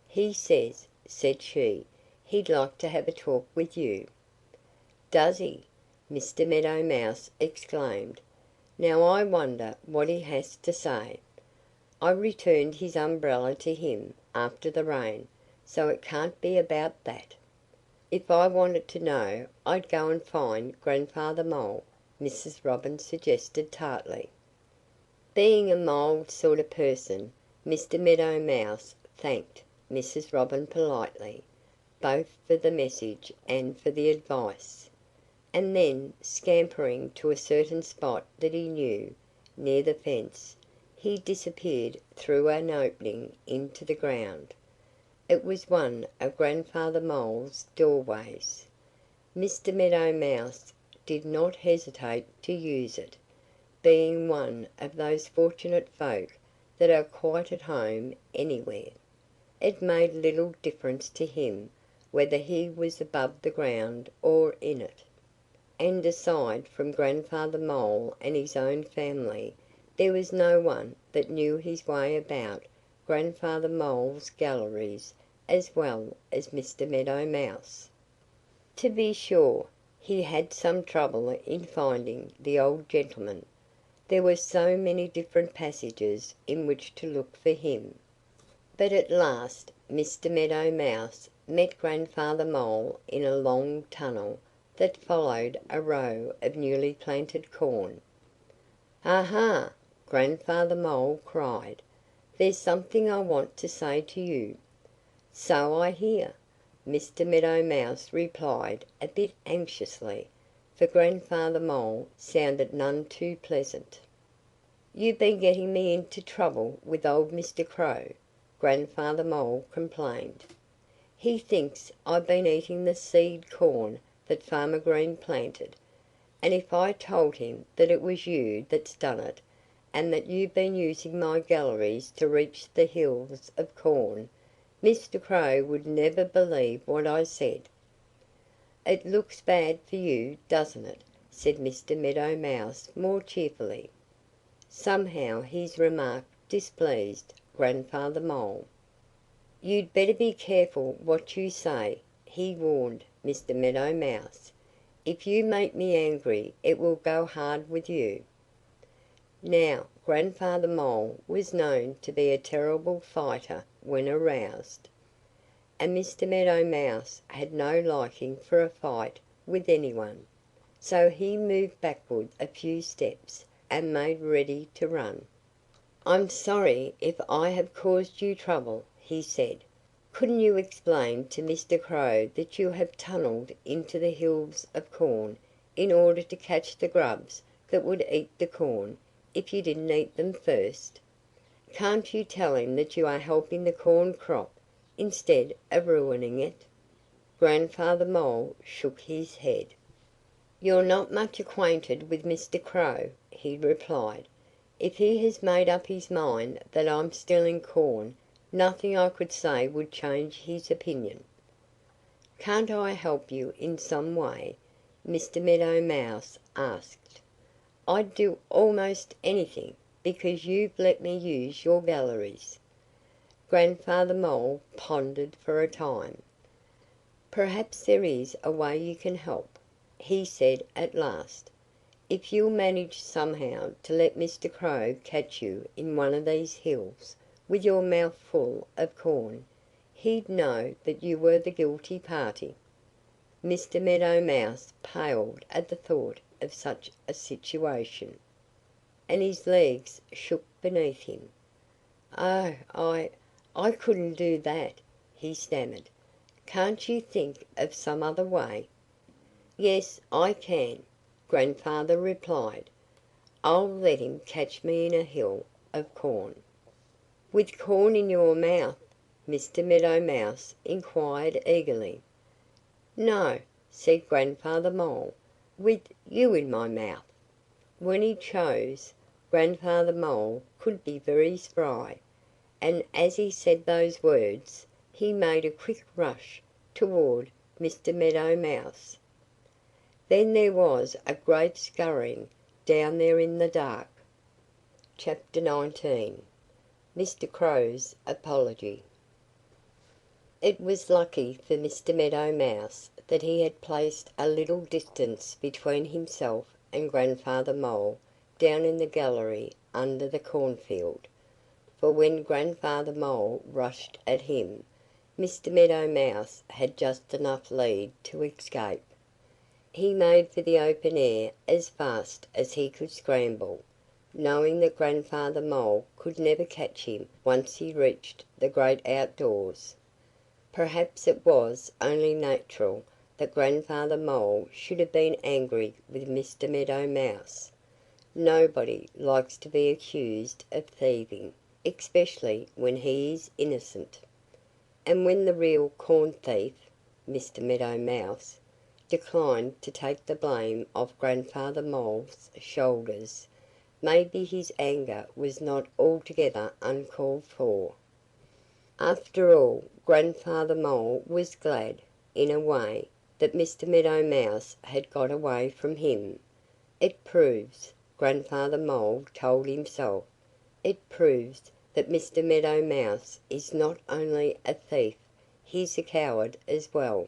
"He says," said she, "he'd like to have a talk with you." "Does he?" Mr. Meadow Mouse exclaimed. "Now I wonder what he has to say. I returned his umbrella to him after the rain, so it can't be about that." "If I wanted to know, I'd go and find Grandfather Mole," Mrs. Robin suggested tartly. Being a mild sort of person, Mr. Meadow Mouse thanked Mrs. Robin politely, both for the message and for the advice, and then, scampering to a certain spot that he knew, near the fence, he disappeared through an opening into the ground. It was one of Grandfather Mole's doorways. Mr. Meadow Mouse did not hesitate to use it, being one of those fortunate folk that are quite at home anywhere. It made little difference to him whether he was above the ground or in it. And aside from Grandfather Mole and his own family, there was no one that knew his way about Grandfather Mole's galleries as well as Mr. Meadow Mouse. To be sure, he had some trouble in finding the old gentleman. There were so many different passages in which to look for him. But at last Mr. Meadow Mouse met Grandfather Mole in a long tunnel that followed a row of newly planted corn. "Aha!" Grandfather Mole cried. "There's something I want to say to you." "So I hear," Mr. Meadow Mouse replied a bit anxiously, for Grandfather Mole sounded none too pleasant. "You've been getting me into trouble with old Mr. Crow," Grandfather Mole complained. "He thinks I've been eating the seed corn that Farmer Green planted. And if I told him that it was you that's done it, and that you've been using my galleries to reach the hills of corn, Mr. Crow would never believe what I said." "It looks bad for you, doesn't it?" said Mr. Meadow Mouse more cheerfully. Somehow his remark displeased Grandfather Mole. "You'd better be careful what you say," he warned Mr. Meadow Mouse. "If you make me angry it will go hard with you." Now, Grandfather Mole was known to be a terrible fighter when aroused. And Mr. Meadow Mouse had no liking for a fight with anyone. So he moved backward a few steps and made ready to run. "I'm sorry if I have caused you trouble," he said. "Couldn't you explain to Mr. Crow that you have tunneled into the hills of corn in order to catch the grubs that would eat the corn if you didn't eat them first? Can't you tell him that you are helping the corn crop instead of ruining it?" Grandfather Mole shook his head. "You're not much acquainted with Mr. Crow," he replied. "If he has made up his mind that I'm stealing corn, nothing I could say would change his opinion." "Can't I help you in some way?" Mr. Meadow Mouse asked. "I'd do almost anything, because you've let me use your galleries." Grandfather Mole pondered for a time. "Perhaps there is a way you can help," he said at last. "If you'll manage somehow to let Mr. Crow catch you in one of these hills with your mouth full of corn, he'd know that you were the guilty party." Mr. Meadow Mouse paled at the thought of such a situation, and his legs shook beneath him. "Oh, I couldn't do that," he stammered. "Can't you think of some other way?" "Yes, I can." Grandfather replied. "I'll let him catch me in a hill of corn." "With corn in your mouth?" Mr. Meadow Mouse inquired eagerly. "No," said Grandfather Mole, "with you in my mouth." When he chose, Grandfather Mole could be very spry, and as he said those words he made a quick rush toward Mr. Meadow Mouse. Then there was a great scurrying down there in the dark. Chapter 19. Mr. Crow's Apology. It was lucky for Mr. Meadow Mouse that he had placed a little distance between himself and Grandfather Mole down in the gallery under the cornfield, for when Grandfather Mole rushed at him, Mr. Meadow Mouse had just enough lead to escape. He made for the open air as fast as he could scramble, knowing that Grandfather Mole could never catch him once he reached the great outdoors. Perhaps it was only natural that Grandfather Mole should have been angry with Mr. Meadow Mouse. Nobody likes to be accused of thieving, especially when he is innocent. And when the real corn thief, Mr. Meadow Mouse, declined to take the blame off Grandfather Mole's shoulders, maybe his anger was not altogether uncalled for. After all, Grandfather Mole was glad, in a way, that Mr. Meadow Mouse had got away from him. It proves, Grandfather Mole told himself, it proves that Mr. Meadow Mouse is not only a thief, he's a coward as well.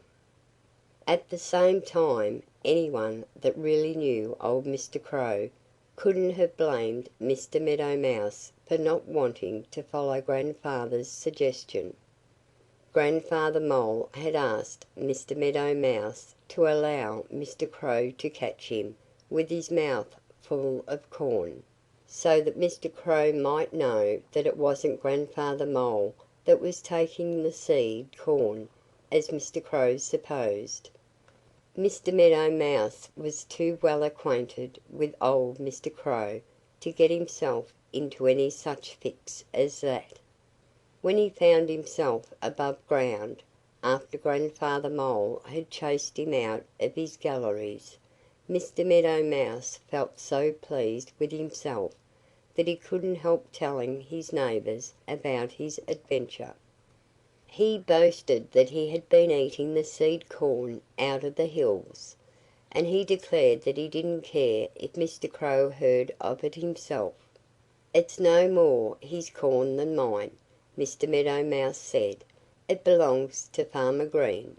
At the same time, anyone that really knew old Mr. Crow couldn't have blamed Mr. Meadow Mouse for not wanting to follow Grandfather's suggestion. Grandfather Mole had asked Mr. Meadow Mouse to allow Mr. Crow to catch him with his mouth full of corn, so that Mr. Crow might know that it wasn't Grandfather Mole that was taking the seed corn, as Mr. Crow supposed. Mr. Meadow Mouse was too well acquainted with old Mr. Crow to get himself into any such fix as that. When he found himself above ground, after Grandfather Mole had chased him out of his galleries, Mr. Meadow Mouse felt so pleased with himself that he couldn't help telling his neighbors about his adventure. He boasted that he had been eating the seed corn out of the hills, and he declared that he didn't care if Mr. Crow heard of it himself. "It's no more his corn than mine," Mr. Meadow Mouse said. "It belongs to Farmer Green.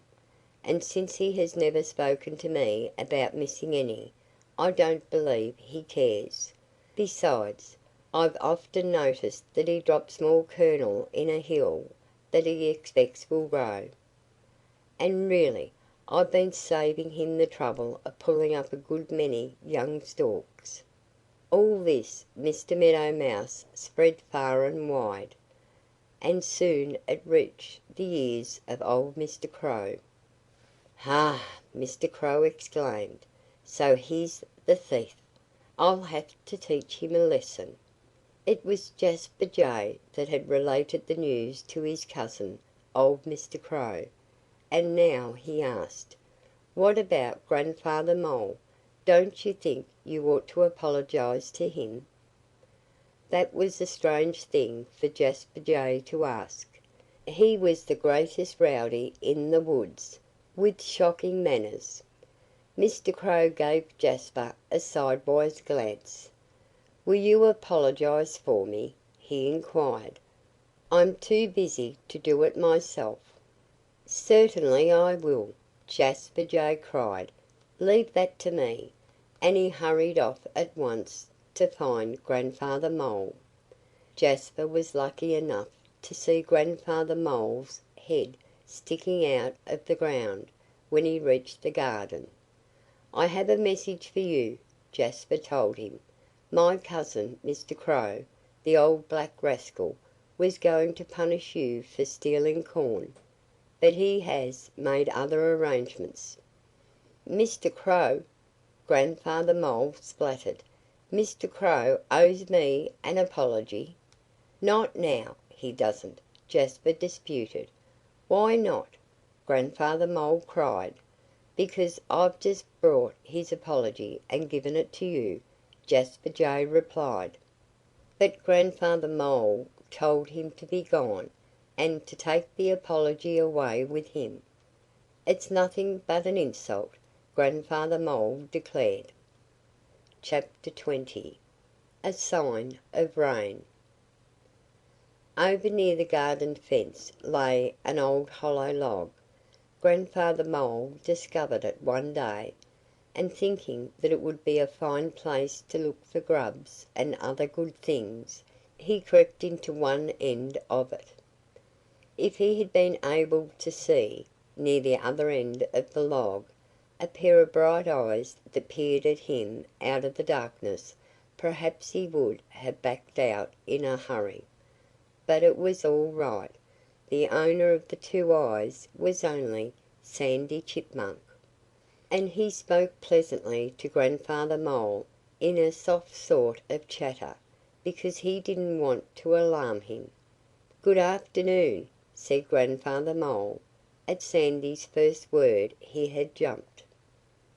And since he has never spoken to me about missing any, I don't believe he cares. Besides, I've often noticed that he drops more kernel in a hill that he expects will grow. And really, I've been saving him the trouble of pulling up a good many young stalks." All this Mr. Meadow Mouse spread far and wide, and soon it reached the ears of old Mr. Crow. "Ha!" Mr. Crow exclaimed. "So he's the thief! I'll have to teach him a lesson." It was Jasper Jay that had related the news to his cousin, old Mr. Crow, and now he asked, "What about Grandfather Mole? Don't you think you ought to apologize to him?" That was a strange thing for Jasper Jay to ask. He was the greatest rowdy in the woods, with shocking manners. Mr. Crow gave Jasper a sidewise glance. "Will you apologize for me?" he inquired. "I'm too busy to do it myself." "Certainly I will!" Jasper Jay cried. "Leave that to me!" And he hurried off at once to find Grandfather Mole. Jasper was lucky enough to see Grandfather Mole's head sticking out of the ground when he reached the garden. "I have a message for you," Jasper told him. "My cousin, Mr. Crow, the old black rascal, was going to punish you for stealing corn, but he has made other arrangements." "Mr. Crow!" Grandfather Mole spluttered. "Mr. Crow owes me an apology." "Not now, he doesn't," Jasper disputed. "Why not?" Grandfather Mole cried. "Because I've just brought his apology and given it to you," Jasper Jay replied. But Grandfather Mole told him to be gone, and to take the apology away with him. "It's nothing but an insult," Grandfather Mole declared. Chapter 20 A Sign of Rain. Over near the garden fence lay an old hollow log. Grandfather Mole discovered it one day, and thinking that it would be a fine place to look for grubs and other good things, he crept into one end of it. If he had been able to see, near the other end of the log, a pair of bright eyes that peered at him out of the darkness, perhaps he would have backed out in a hurry. But it was all right. The owner of the two eyes was only Sandy Chipmunk. And he spoke pleasantly to Grandfather Mole in a soft sort of chatter, because he didn't want to alarm him. "Good afternoon," said Grandfather Mole. At Sandy's first word he had jumped.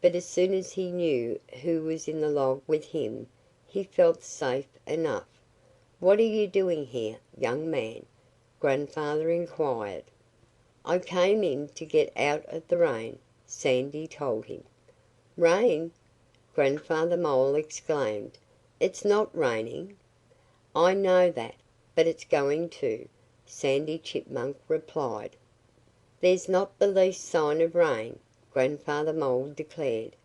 But as soon as he knew who was in the log with him, he felt safe enough. "What are you doing here, young man?" Grandfather inquired. "I came in to get out of the rain," Sandy told him. "Rain!" Grandfather Mole exclaimed. "It's not raining." "I know that. But it's going to," Sandy Chipmunk replied. "There's not the least sign of rain," Grandfather Mole declared.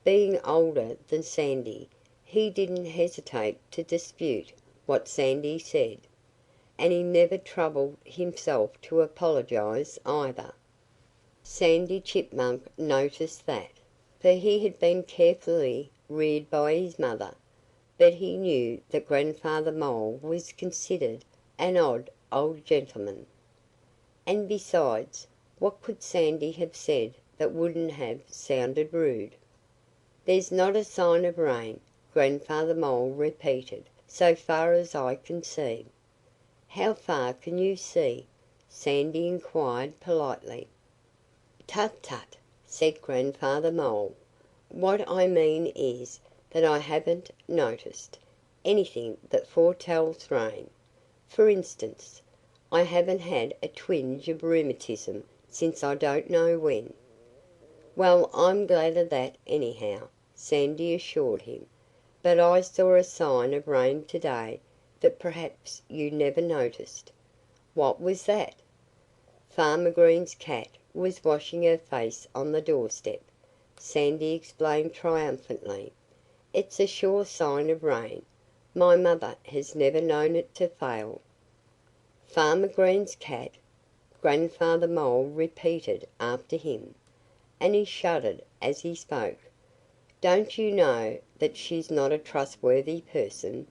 Being older than Sandy, he didn't hesitate to dispute what Sandy said. And he never troubled himself to apologize either. Sandy Chipmunk noticed that, for he had been carefully reared by his mother. But he knew that Grandfather Mole was considered an odd old gentleman. And besides, what could Sandy have said that wouldn't have sounded rude? "There's not a sign of rain," Grandfather Mole repeated, "so far as I can see." "How far can you see?" Sandy inquired politely. "Tut, tut!" said Grandfather Mole. "What I mean is that I haven't noticed anything that foretells rain. For instance, I haven't had a twinge of rheumatism since I don't know when." "Well, I'm glad of that, anyhow," Sandy assured him. "But I saw a sign of rain to day that perhaps you never noticed." "What was that?" "Farmer Green's cat was washing her face on the doorstep," Sandy explained triumphantly. "It's a sure sign of rain. My mother has never known it to fail." "Farmer Green's cat!" Grandfather Mole repeated after him. And he shuddered as he spoke. "Don't you know that she's not a trustworthy person?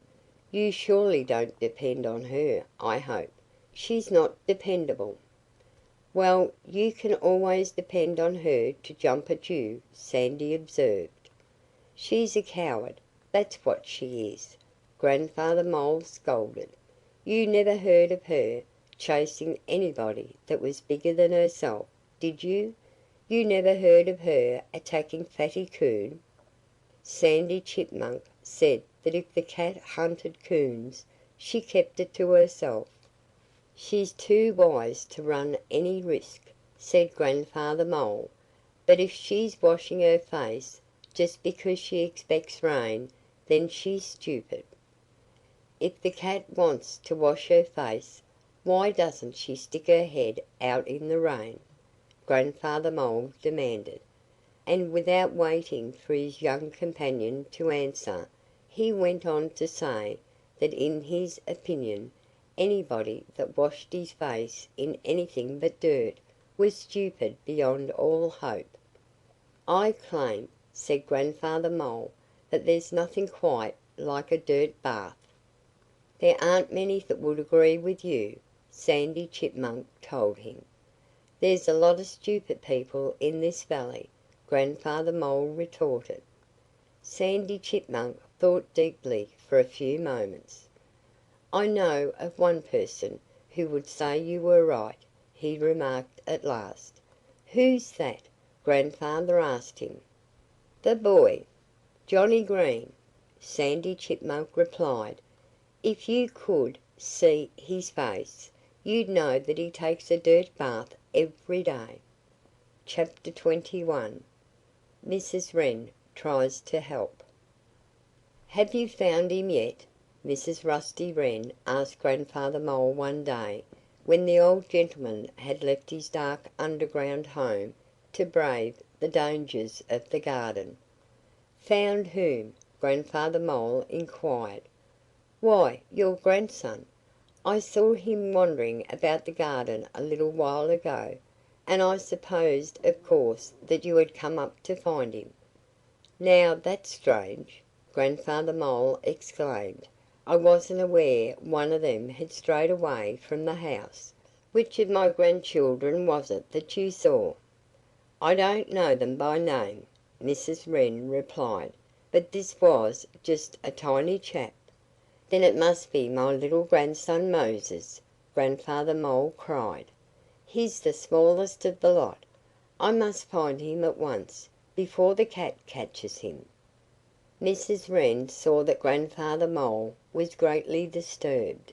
You surely don't depend on her, I hope. She's not dependable." "Well, you can always depend on her to jump at you," Sandy observed. "She's a coward, that's what she is," Grandfather Mole scolded. "You never heard of her chasing anybody that was bigger than herself, did you? You never heard of her attacking Fatty Coon?" Sandy Chipmunk said that if the cat hunted coons, she kept it to herself. "She's too wise to run any risk," said Grandfather Mole. "But if she's washing her face just because she expects rain, then she's stupid." "If the cat wants to wash her face, why doesn't she stick her head out in the rain?" Grandfather Mole demanded. And without waiting for his young companion to answer, he went on to say that in his opinion anybody that washed his face in anything but dirt was stupid beyond all hope. "I claim," said Grandfather Mole, "that there's nothing quite like a dirt bath." "There aren't many that would agree with you," Sandy Chipmunk told him. "There's a lot of stupid people in this valley," Grandfather Mole retorted. Sandy Chipmunk thought deeply for a few moments. "I know of one person who would say you were right," he remarked at last. "Who's that?" Grandfather asked him. "The boy, Johnnie Green," Sandy Chipmunk replied. "If you could see his face, you'd know that he takes a dirt bath every day." Chapter 21. Mrs. Wren Tries to Help. "Have you found him yet?" Mrs. Rusty Wren asked Grandfather Mole one day when the old gentleman had left his dark underground home to brave the dangers of the garden. "Found whom?" Grandfather Mole inquired. "Why, your grandson. I saw him wandering about the garden a little while ago, and I supposed of course that you had come up to find him." "Now that's strange!" Grandfather Mole exclaimed. "I wasn't aware one of them had strayed away from the house. Which of my grandchildren was it that you saw?" "I don't know them by name," Mrs. Wren replied, "but this was just a tiny chap." "Then it must be my little grandson Moses!" Grandfather Mole cried. "He's the smallest of the lot. I must find him at once, before the cat catches him." Mrs. Wren saw that Grandfather Mole was greatly disturbed,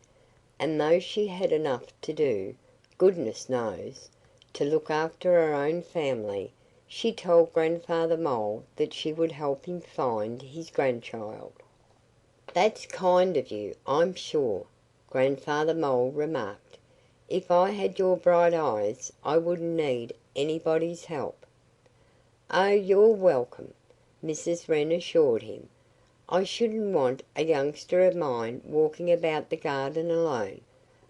and though she had enough to do, goodness knows, to look after her own family, she told Grandfather Mole that she would help him find his grandchild. "That's kind of you, I'm sure," Grandfather Mole remarked. "If I had your bright eyes I wouldn't need anybody's help." "Oh, you're welcome," Mrs. Wren assured him. "I shouldn't want a youngster of mine walking about the garden alone.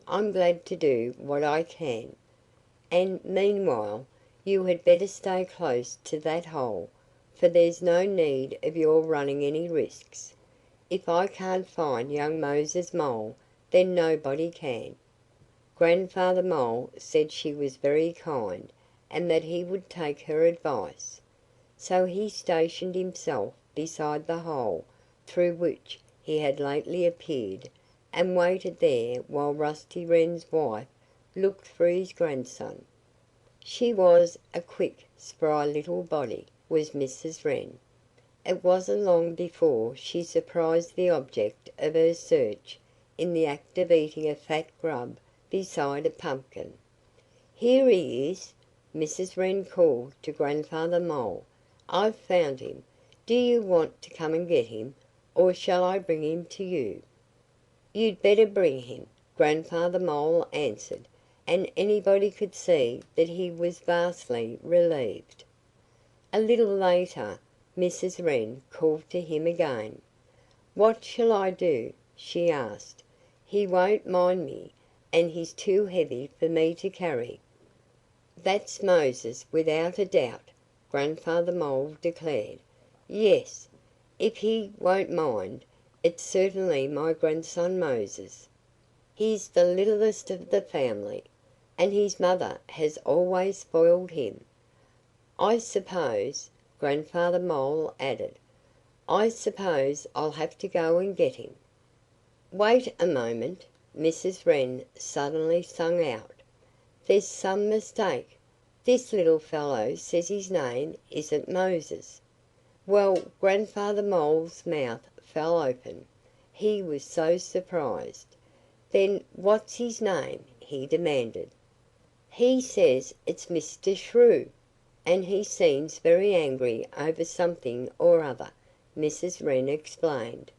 I'm glad to do what I can. And, meanwhile, you had better stay close to that hole, for there's no need of your running any risks. If I can't find young Moses Mole, then nobody can." Grandfather Mole said she was very kind, and that he would take her advice. So he stationed himself beside the hole through which he had lately appeared, and waited there while Rusty Wren's wife looked for his grandson. She was a quick, spry little body, was Mrs. Wren. It wasn't long before she surprised the object of her search in the act of eating a fat grub beside a pumpkin. "Here he is!" Mrs. Wren called to Grandfather Mole. "I've found him. Do you want to come and get him, or shall I bring him to you?" "You'd better bring him," Grandfather Mole answered, and anybody could see that he was vastly relieved. A little later Mrs. Wren called to him again. "What shall I do?" she asked. "He won't mind me, and he's too heavy for me to carry." "That's Moses, without a doubt," Grandfather Mole declared. "Yes, if he won't mind, it's certainly my grandson Moses. He's the littlest of the family, and his mother has always spoiled him. I suppose," Grandfather Mole added, "I suppose I'll have to go and get him." "Wait a moment!" Mrs. Wren suddenly sang out. "There's some mistake. This little fellow says his name isn't Moses." Well, Grandfather Mole's mouth fell open. He was so surprised. "Then what's his name?" he demanded. "He says it's Mr. Shrew, and he seems very angry over something or other," Mrs. Wren explained.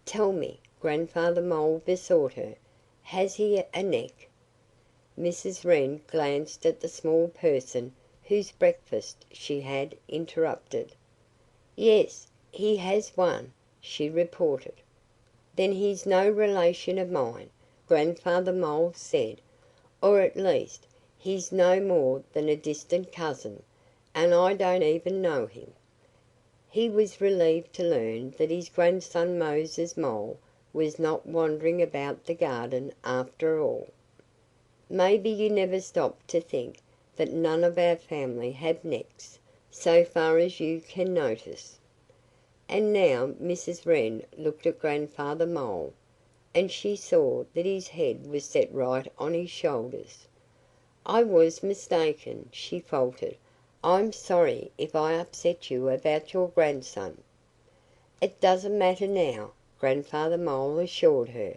"Tell me," Grandfather Mole besought her, "has he a neck?" Mrs. Wren glanced at the small person whose breakfast she had interrupted. "Yes, he has one," she reported. "Then he's no relation of mine," Grandfather Mole said, "or at least, he's no more than a distant cousin, and I don't even know him." He was relieved to learn that his grandson Moses Mole was not wandering about the garden after all. "Maybe you never stop to think that none of our family have necks, so far as you can notice." And now Mrs. Wren looked at Grandfather Mole, and she saw that his head was set right on his shoulders. "I was mistaken," she faltered. "I'm sorry if I upset you about your grandson." "It doesn't matter now," Grandfather Mole assured her.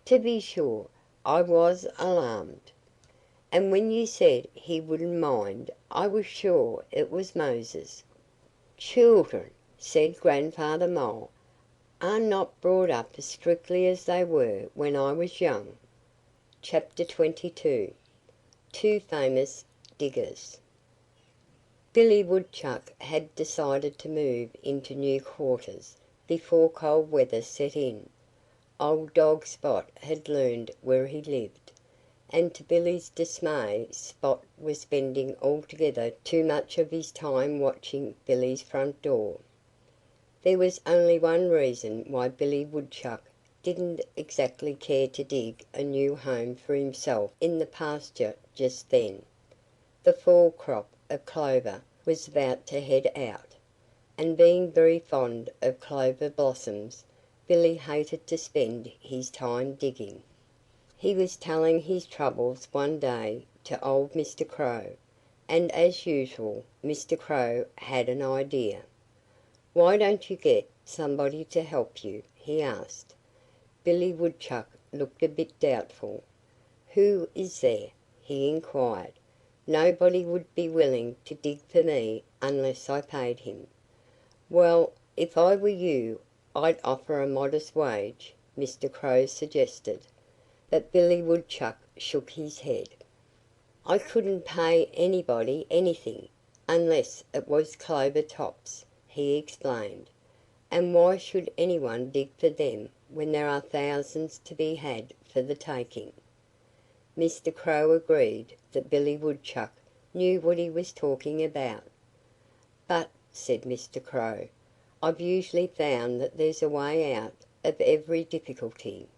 "To be sure, I was alarmed. And when you said he wouldn't mind, I was sure it was Moses." "Children," said Grandfather Mole, "are not brought up as strictly as they were when I was young." Chapter 22. Two Famous Diggers. Billy Woodchuck had decided to move into new quarters before cold weather set in. Old dog Spot had learned where he lived, and to Billy's dismay Spot was spending altogether too much of his time watching Billy's front door. There was only one reason why Billy Woodchuck didn't exactly care to dig a new home for himself in the pasture just then. The fall crop of clover was about to head out, and being very fond of clover blossoms, Billy hated to spend his time digging. He was telling his troubles one day to old Mr. Crow, and as usual Mr. Crow had an idea. "Why don't you get somebody to help you?" he asked. Billy Woodchuck looked a bit doubtful. "Who is there?" he inquired. "Nobody would be willing to dig for me unless I paid him." "Well, if I were you, I'd offer a modest wage," Mr. Crow suggested. But Billy Woodchuck shook his head. "I couldn't pay anybody anything, unless it was clover tops," he explained. "And why should anyone dig for them when there are thousands to be had for the taking?" Mr. Crow agreed that Billy Woodchuck knew what he was talking about. "But," said Mr. Crow, "I've usually found that there's a way out of every difficulty.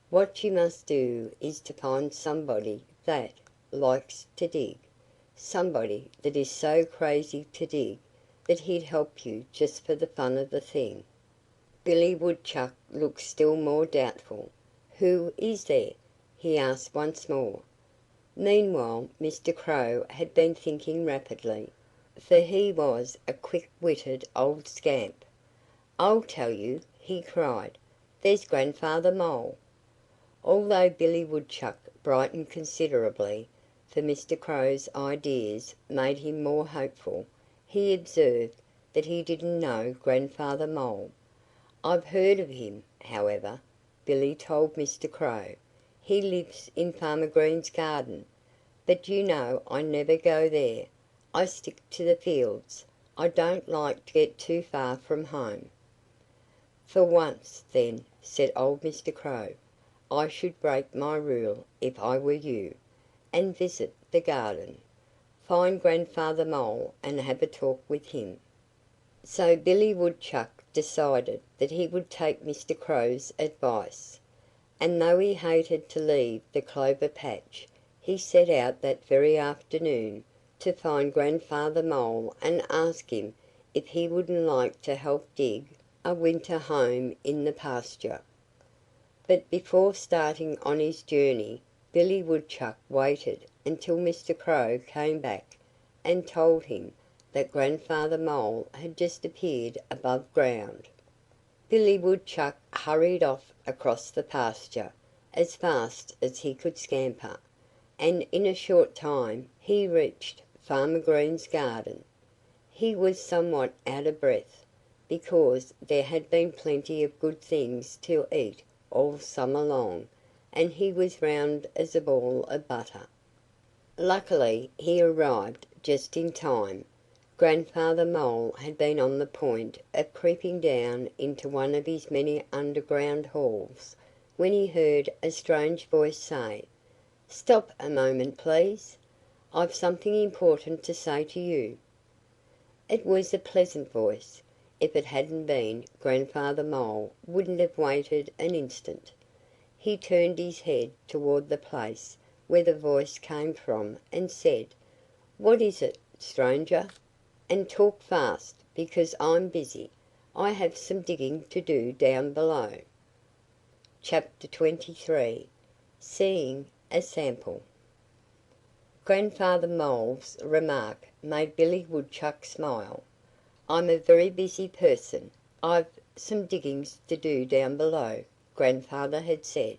What you must do is to find somebody that likes to dig, somebody that is so crazy to dig that he'd help you just for the fun of the thing." Billy Woodchuck looked still more doubtful. "Who is there?" he asked once more. Meanwhile Mr. Crow had been thinking rapidly, for he was a quick-witted old scamp. "I'll tell you!" he cried. "There's Grandfather Mole." Although Billy Woodchuck brightened considerably, for Mr. Crow's ideas made him more hopeful, he observed that he didn't know Grandfather Mole. "I've heard of him, however," Billy told Mr. Crow. "He lives in Farmer Green's garden. But you know I never go there. I stick to the fields. I don't like to get too far from home." "For once, then," said old Mr. Crow, "I should break my rule if I were you, and visit the garden. Find Grandfather Mole and have a talk with him." So Billy Woodchuck decided that he would take Mr. Crow's advice. And though he hated to leave the clover patch, he set out that very afternoon to find Grandfather Mole and ask him if he wouldn't like to help dig a winter home in the pasture. But before starting on his journey, Billy Woodchuck waited until Mr. Crow came back and told him that Grandfather Mole had just appeared above ground. Billy Woodchuck hurried off across the pasture as fast as he could scamper, and in a short time he reached Farmer Green's garden. He was somewhat out of breath, because there had been plenty of good things to eat all summer long, and he was round as a ball of butter. Luckily he arrived just in time. Grandfather Mole had been on the point of creeping down into one of his many underground halls when he heard a strange voice say, "Stop a moment, please. I've something important to say to you." It was a pleasant voice. If it hadn't been, Grandfather Mole wouldn't have waited an instant. He turned his head toward the place where the voice came from and said, "What is it, stranger? And talk fast, because I'm busy. I have some digging to do down below." Chapter 23. Seeing a Sample. Grandfather Mole's remark made Billy Woodchuck smile. "I'm a very busy person. I've some diggings to do down below," Grandfather had said.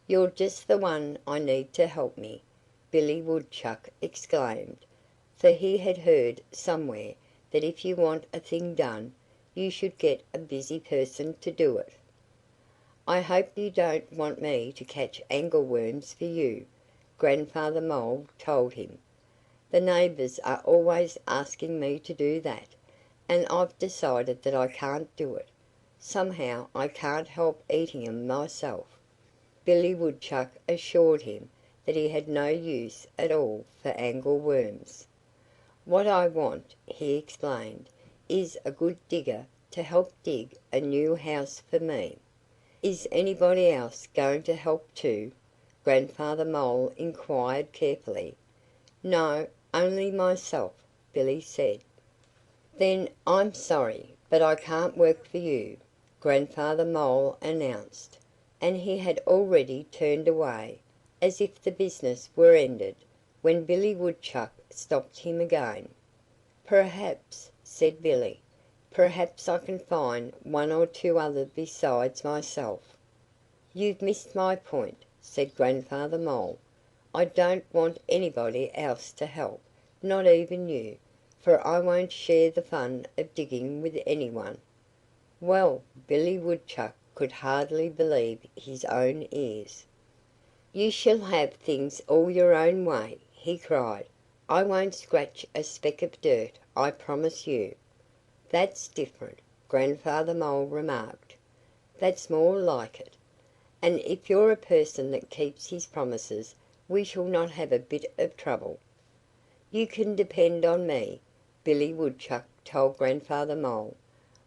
"You're just the one I need to help me," Billy Woodchuck exclaimed, for he had heard somewhere that if you want a thing done, you should get a busy person to do it. "I hope you don't want me to catch angleworms for you," Grandfather Mole told him. "The neighbors are always asking me to do that, and I've decided that I can't do it. Somehow I can't help eating 'em myself." Billy Woodchuck assured him that he had no use at all for angleworms. "What I want," he explained, "is a good digger to help dig a new house for me." "Is anybody else going to help too?" Grandfather Mole inquired carefully. "No, only myself," Billy said. "Then I'm sorry, but I can't work for you," Grandfather Mole announced, and he had already turned away, as if the business were ended, when Billy Woodchuck stopped him again. "Perhaps," said Billy, "perhaps I can find one or two others besides myself." "You've missed my point," said Grandfather Mole. "I don't want anybody else to help, not even you, for I won't share the fun of digging with anyone." Well, Billy Woodchuck could hardly believe his own ears. "You shall have things all your own way," he cried. "I won't scratch a speck of dirt, I promise you." "That's different," Grandfather Mole remarked. "That's more like it. And if you're a person that keeps his promises, we shall not have a bit of trouble." "You can depend on me," Billy Woodchuck told Grandfather Mole.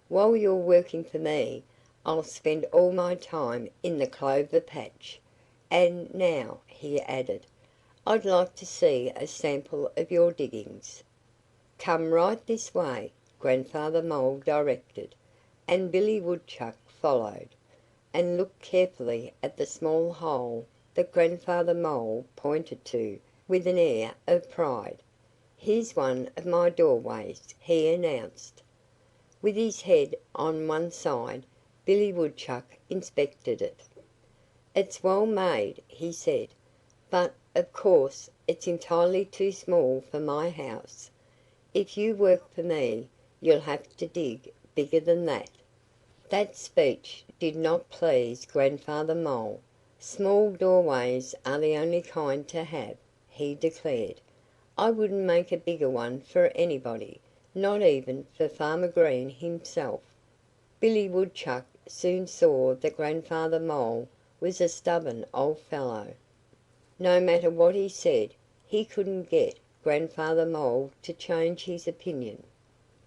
"While you're working for me, I'll spend all my time in the clover patch. And now," he added, "I'd like to see a sample of your diggings." "Come right this way," Grandfather Mole directed, and Billy Woodchuck followed, and looked carefully at the small hole that Grandfather Mole pointed to with an air of pride. "Here's one of my doorways," he announced. With his head on one side, Billy Woodchuck inspected it. "It's well made," he said, "but, of course, it's entirely too small for my house. If you work for me, you'll have to dig bigger than that." That speech did not please Grandfather Mole. "Small doorways are the only kind to have," he declared. "I wouldn't make a bigger one for anybody, not even for Farmer Green himself." Billy Woodchuck soon saw that Grandfather Mole was a stubborn old fellow. No matter what he said, he couldn't get Grandfather Mole to change his opinion.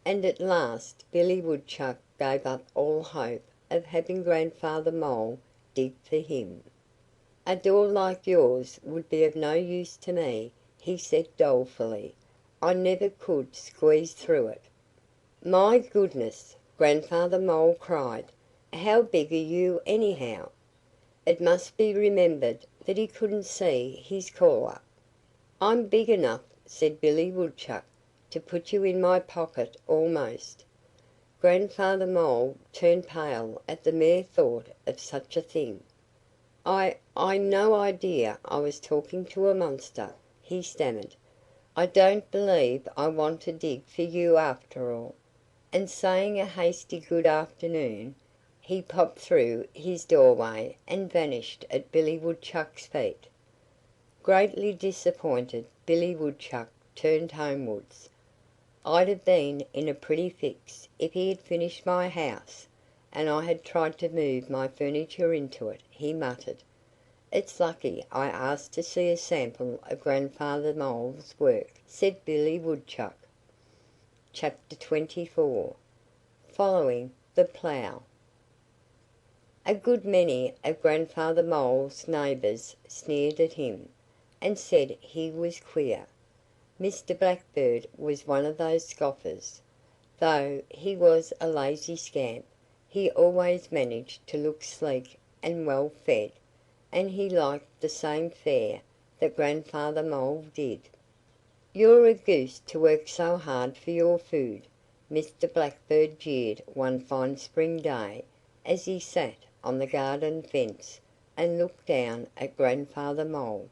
And at last Billy Woodchuck gave up all hope of having Grandfather Mole dig for him. "A door like yours would be of no use to me," he said dolefully. "I never could squeeze through it." "My goodness!" Grandfather Mole cried. "How big are you, anyhow?" It must be remembered that he couldn't see his caller. "I'm big enough," said Billy Woodchuck, "to put you in my pocket almost." Grandfather Mole turned pale at the mere thought of such a thing. "I no idea I was talking to a monster," he stammered. "I don't believe I want to dig for you after all." And saying a hasty good afternoon, he popped through his doorway and vanished at Billy Woodchuck's feet. Greatly disappointed, Billy Woodchuck turned homewards. "I'd have been in a pretty fix if he had finished my house, and I had tried to move my furniture into it," he muttered. "It's lucky I asked to see a sample of Grandfather Mole's work," said Billy Woodchuck. Chapter 24. Following the Plough. A good many of Grandfather Mole's neighbors sneered at him, and said he was queer. Mr. Blackbird was one of those scoffers. Though he was a lazy scamp, he always managed to look sleek and well fed, and he liked the same fare that Grandfather Mole did. "You're a goose to work so hard for your food," Mr. Blackbird jeered one fine spring day as he sat on the garden fence and looked down at Grandfather Mole.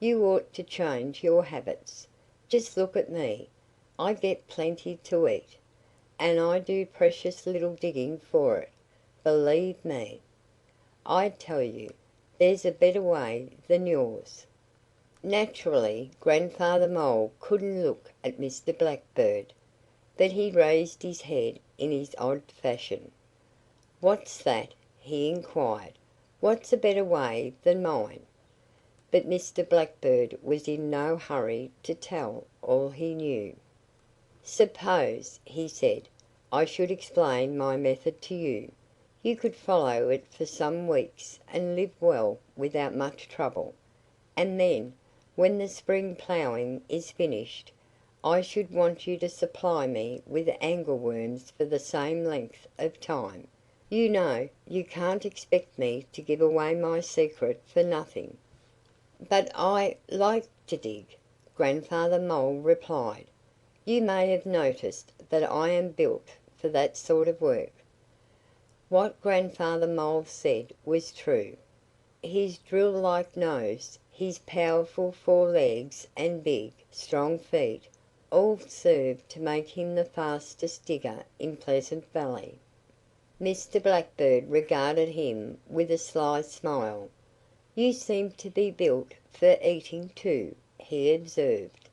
"You ought to change your habits. Just look at me. I get plenty to eat. And I do precious little digging for it, believe me. I tell you, there's a better way than yours." Naturally, Grandfather Mole couldn't look at Mr. Blackbird, but he raised his head in his odd fashion. "What's that?" he inquired. "What's a better way than mine?" But Mr. Blackbird was in no hurry to tell all he knew. "Suppose," he said, "I should explain my method to you. You could follow it for some weeks and live well without much trouble. And then, when the spring ploughing is finished, I should want you to supply me with angleworms for the same length of time. You know, you can't expect me to give away my secret for nothing." "But I like to dig," Grandfather Mole replied. "You may have noticed that I am built for that sort of work." What Grandfather Mole said was true. His drill-like nose, his powerful forelegs and big, strong feet all served to make him the fastest digger in Pleasant Valley. Mr. Blackbird regarded him with a sly smile. "You seem to be built for eating, too," he observed.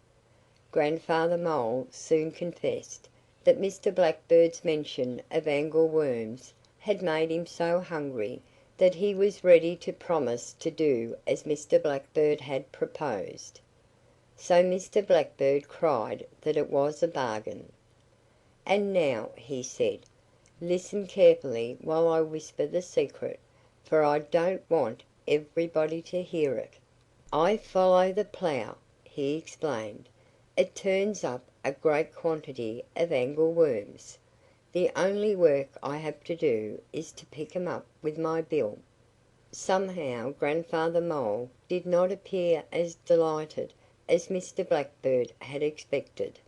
Grandfather Mole soon confessed that Mr. Blackbird's mention of angleworms had made him so hungry that he was ready to promise to do as Mr. Blackbird had proposed. So Mr. Blackbird cried that it was a bargain. "And now," he said, "listen carefully while I whisper the secret, for I don't want everybody to hear it. I follow the plough," he explained. "It turns up a great quantity of angleworms. The only work I have to do is to pick 'em up with my bill." Somehow Grandfather Mole did not appear as delighted as Mr. Blackbird had expected.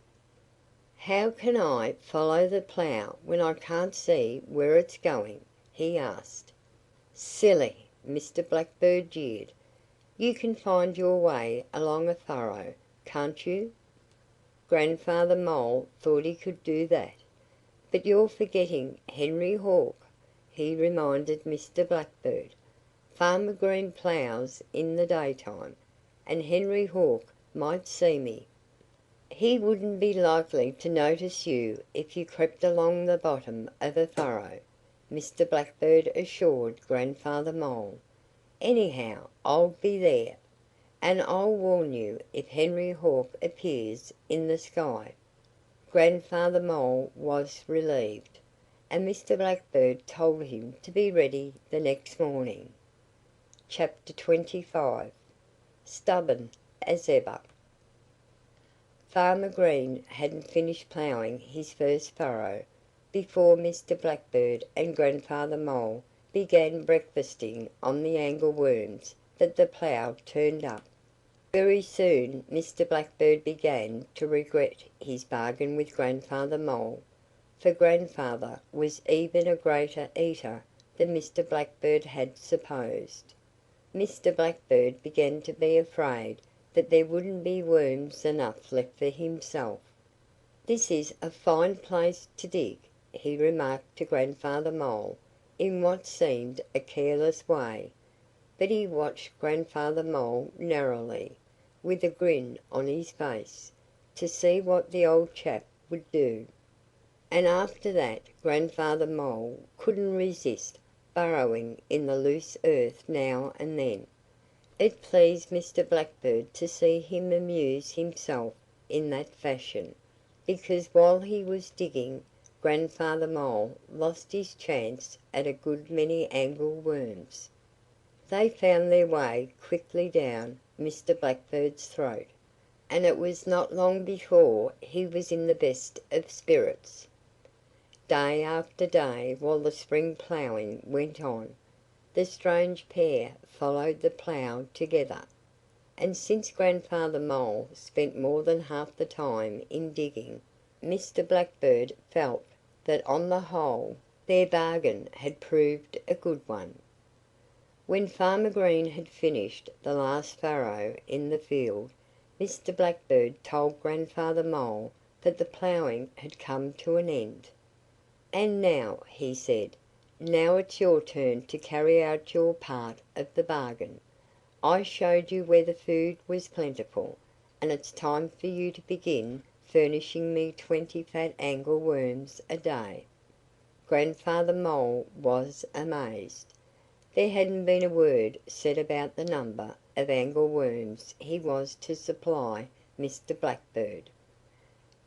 "How can I follow the plough when I can't see where it's going?" he asked. "Silly!" Mr. Blackbird jeered. "You can find your way along a furrow, can't you?" Grandfather Mole thought he could do that. "But you're forgetting Henry Hawk," he reminded Mr. Blackbird. "Farmer Green ploughs in the daytime, and Henry Hawk might see me." "He wouldn't be likely to notice you if you crept along the bottom of a furrow," Mr. Blackbird assured Grandfather Mole. "Anyhow, I'll be there. And I'll warn you if Henry Hawk appears in the sky." Grandfather Mole was relieved, and Mr. Blackbird told him to be ready the next morning. Chapter 25. Stubborn as Ever. Farmer Green hadn't finished ploughing his first furrow before Mr. Blackbird and Grandfather Mole began breakfasting on the angleworms that the plough turned up. Very soon Mr. Blackbird began to regret his bargain with Grandfather Mole, for Grandfather was even a greater eater than Mr. Blackbird had supposed. Mr. Blackbird began to be afraid that there wouldn't be worms enough left for himself. "This is a fine place to dig," he remarked to Grandfather Mole in what seemed a careless way, but he watched Grandfather Mole narrowly, with a grin on his face, to see what the old chap would do. And after that Grandfather Mole couldn't resist burrowing in the loose earth now and then. It pleased Mr. Blackbird to see him amuse himself in that fashion, because while he was digging Grandfather Mole lost his chance at a good many angleworms. They found their way quickly down Mr. Blackbird's throat, and it was not long before he was in the best of spirits. Day after day, while the spring ploughing went on, the strange pair followed the plough together. And since Grandfather Mole spent more than half the time in digging, Mr. Blackbird felt that on the whole their bargain had proved a good one. When Farmer Green had finished the last furrow in the field, Mr. Blackbird told Grandfather Mole that the ploughing had come to an end. "And now," he said, "now it's your turn to carry out your part of the bargain. I showed you where the food was plentiful, and it's time for you to begin furnishing me 20 fat angleworms a day." Grandfather Mole was amazed. There hadn't been a word said about the number of angleworms he was to supply Mr. Blackbird.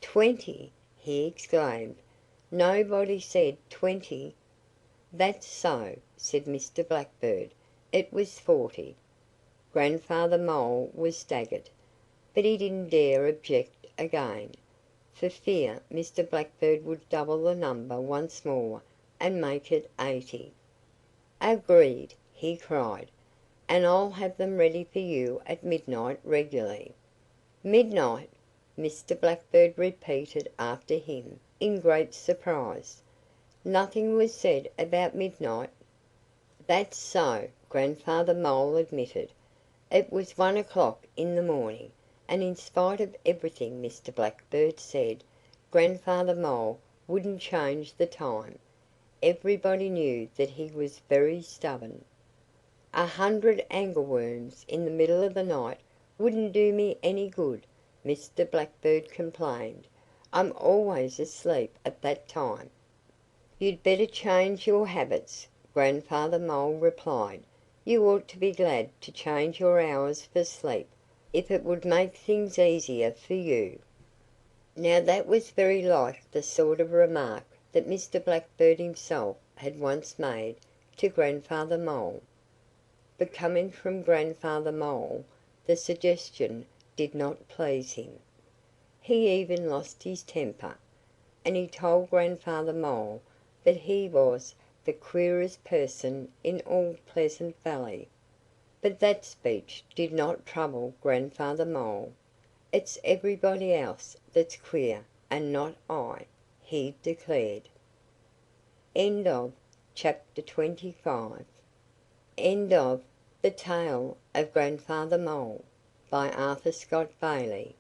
"20!" he exclaimed. "Nobody said 20." "That's so," said Mr. Blackbird. "It was 40." Grandfather Mole was staggered. But he didn't dare object again, for fear Mr. Blackbird would double the number once more and make it 80. "Agreed!" he cried. "And I'll have them ready for you at midnight regularly." "Midnight!" Mr. Blackbird repeated after him, in great surprise. "Nothing was said about midnight." "That's so," Grandfather Mole admitted. "It was 1 o'clock in the morning. And in spite of everything Mr. Blackbird said, Grandfather Mole wouldn't change the time. Everybody knew that he was very stubborn. 100 angleworms in the middle of the night wouldn't do me any good," Mr. Blackbird complained. "I'm always asleep at that time." "You'd better change your habits," Grandfather Mole replied. "You ought to be glad to change your hours for sleep, if it would make things easier for you." Now that was very like the sort of remark that Mr. Blackbird himself had once made to Grandfather Mole. But coming from Grandfather Mole, the suggestion did not please him. He even lost his temper. And he told Grandfather Mole that he was the queerest person in all Pleasant Valley. But that speech did not trouble Grandfather Mole. "It's everybody else that's queer, and not I," he declared. End of Chapter 25. End of The Tale of Grandfather Mole, by Arthur Scott Bailey.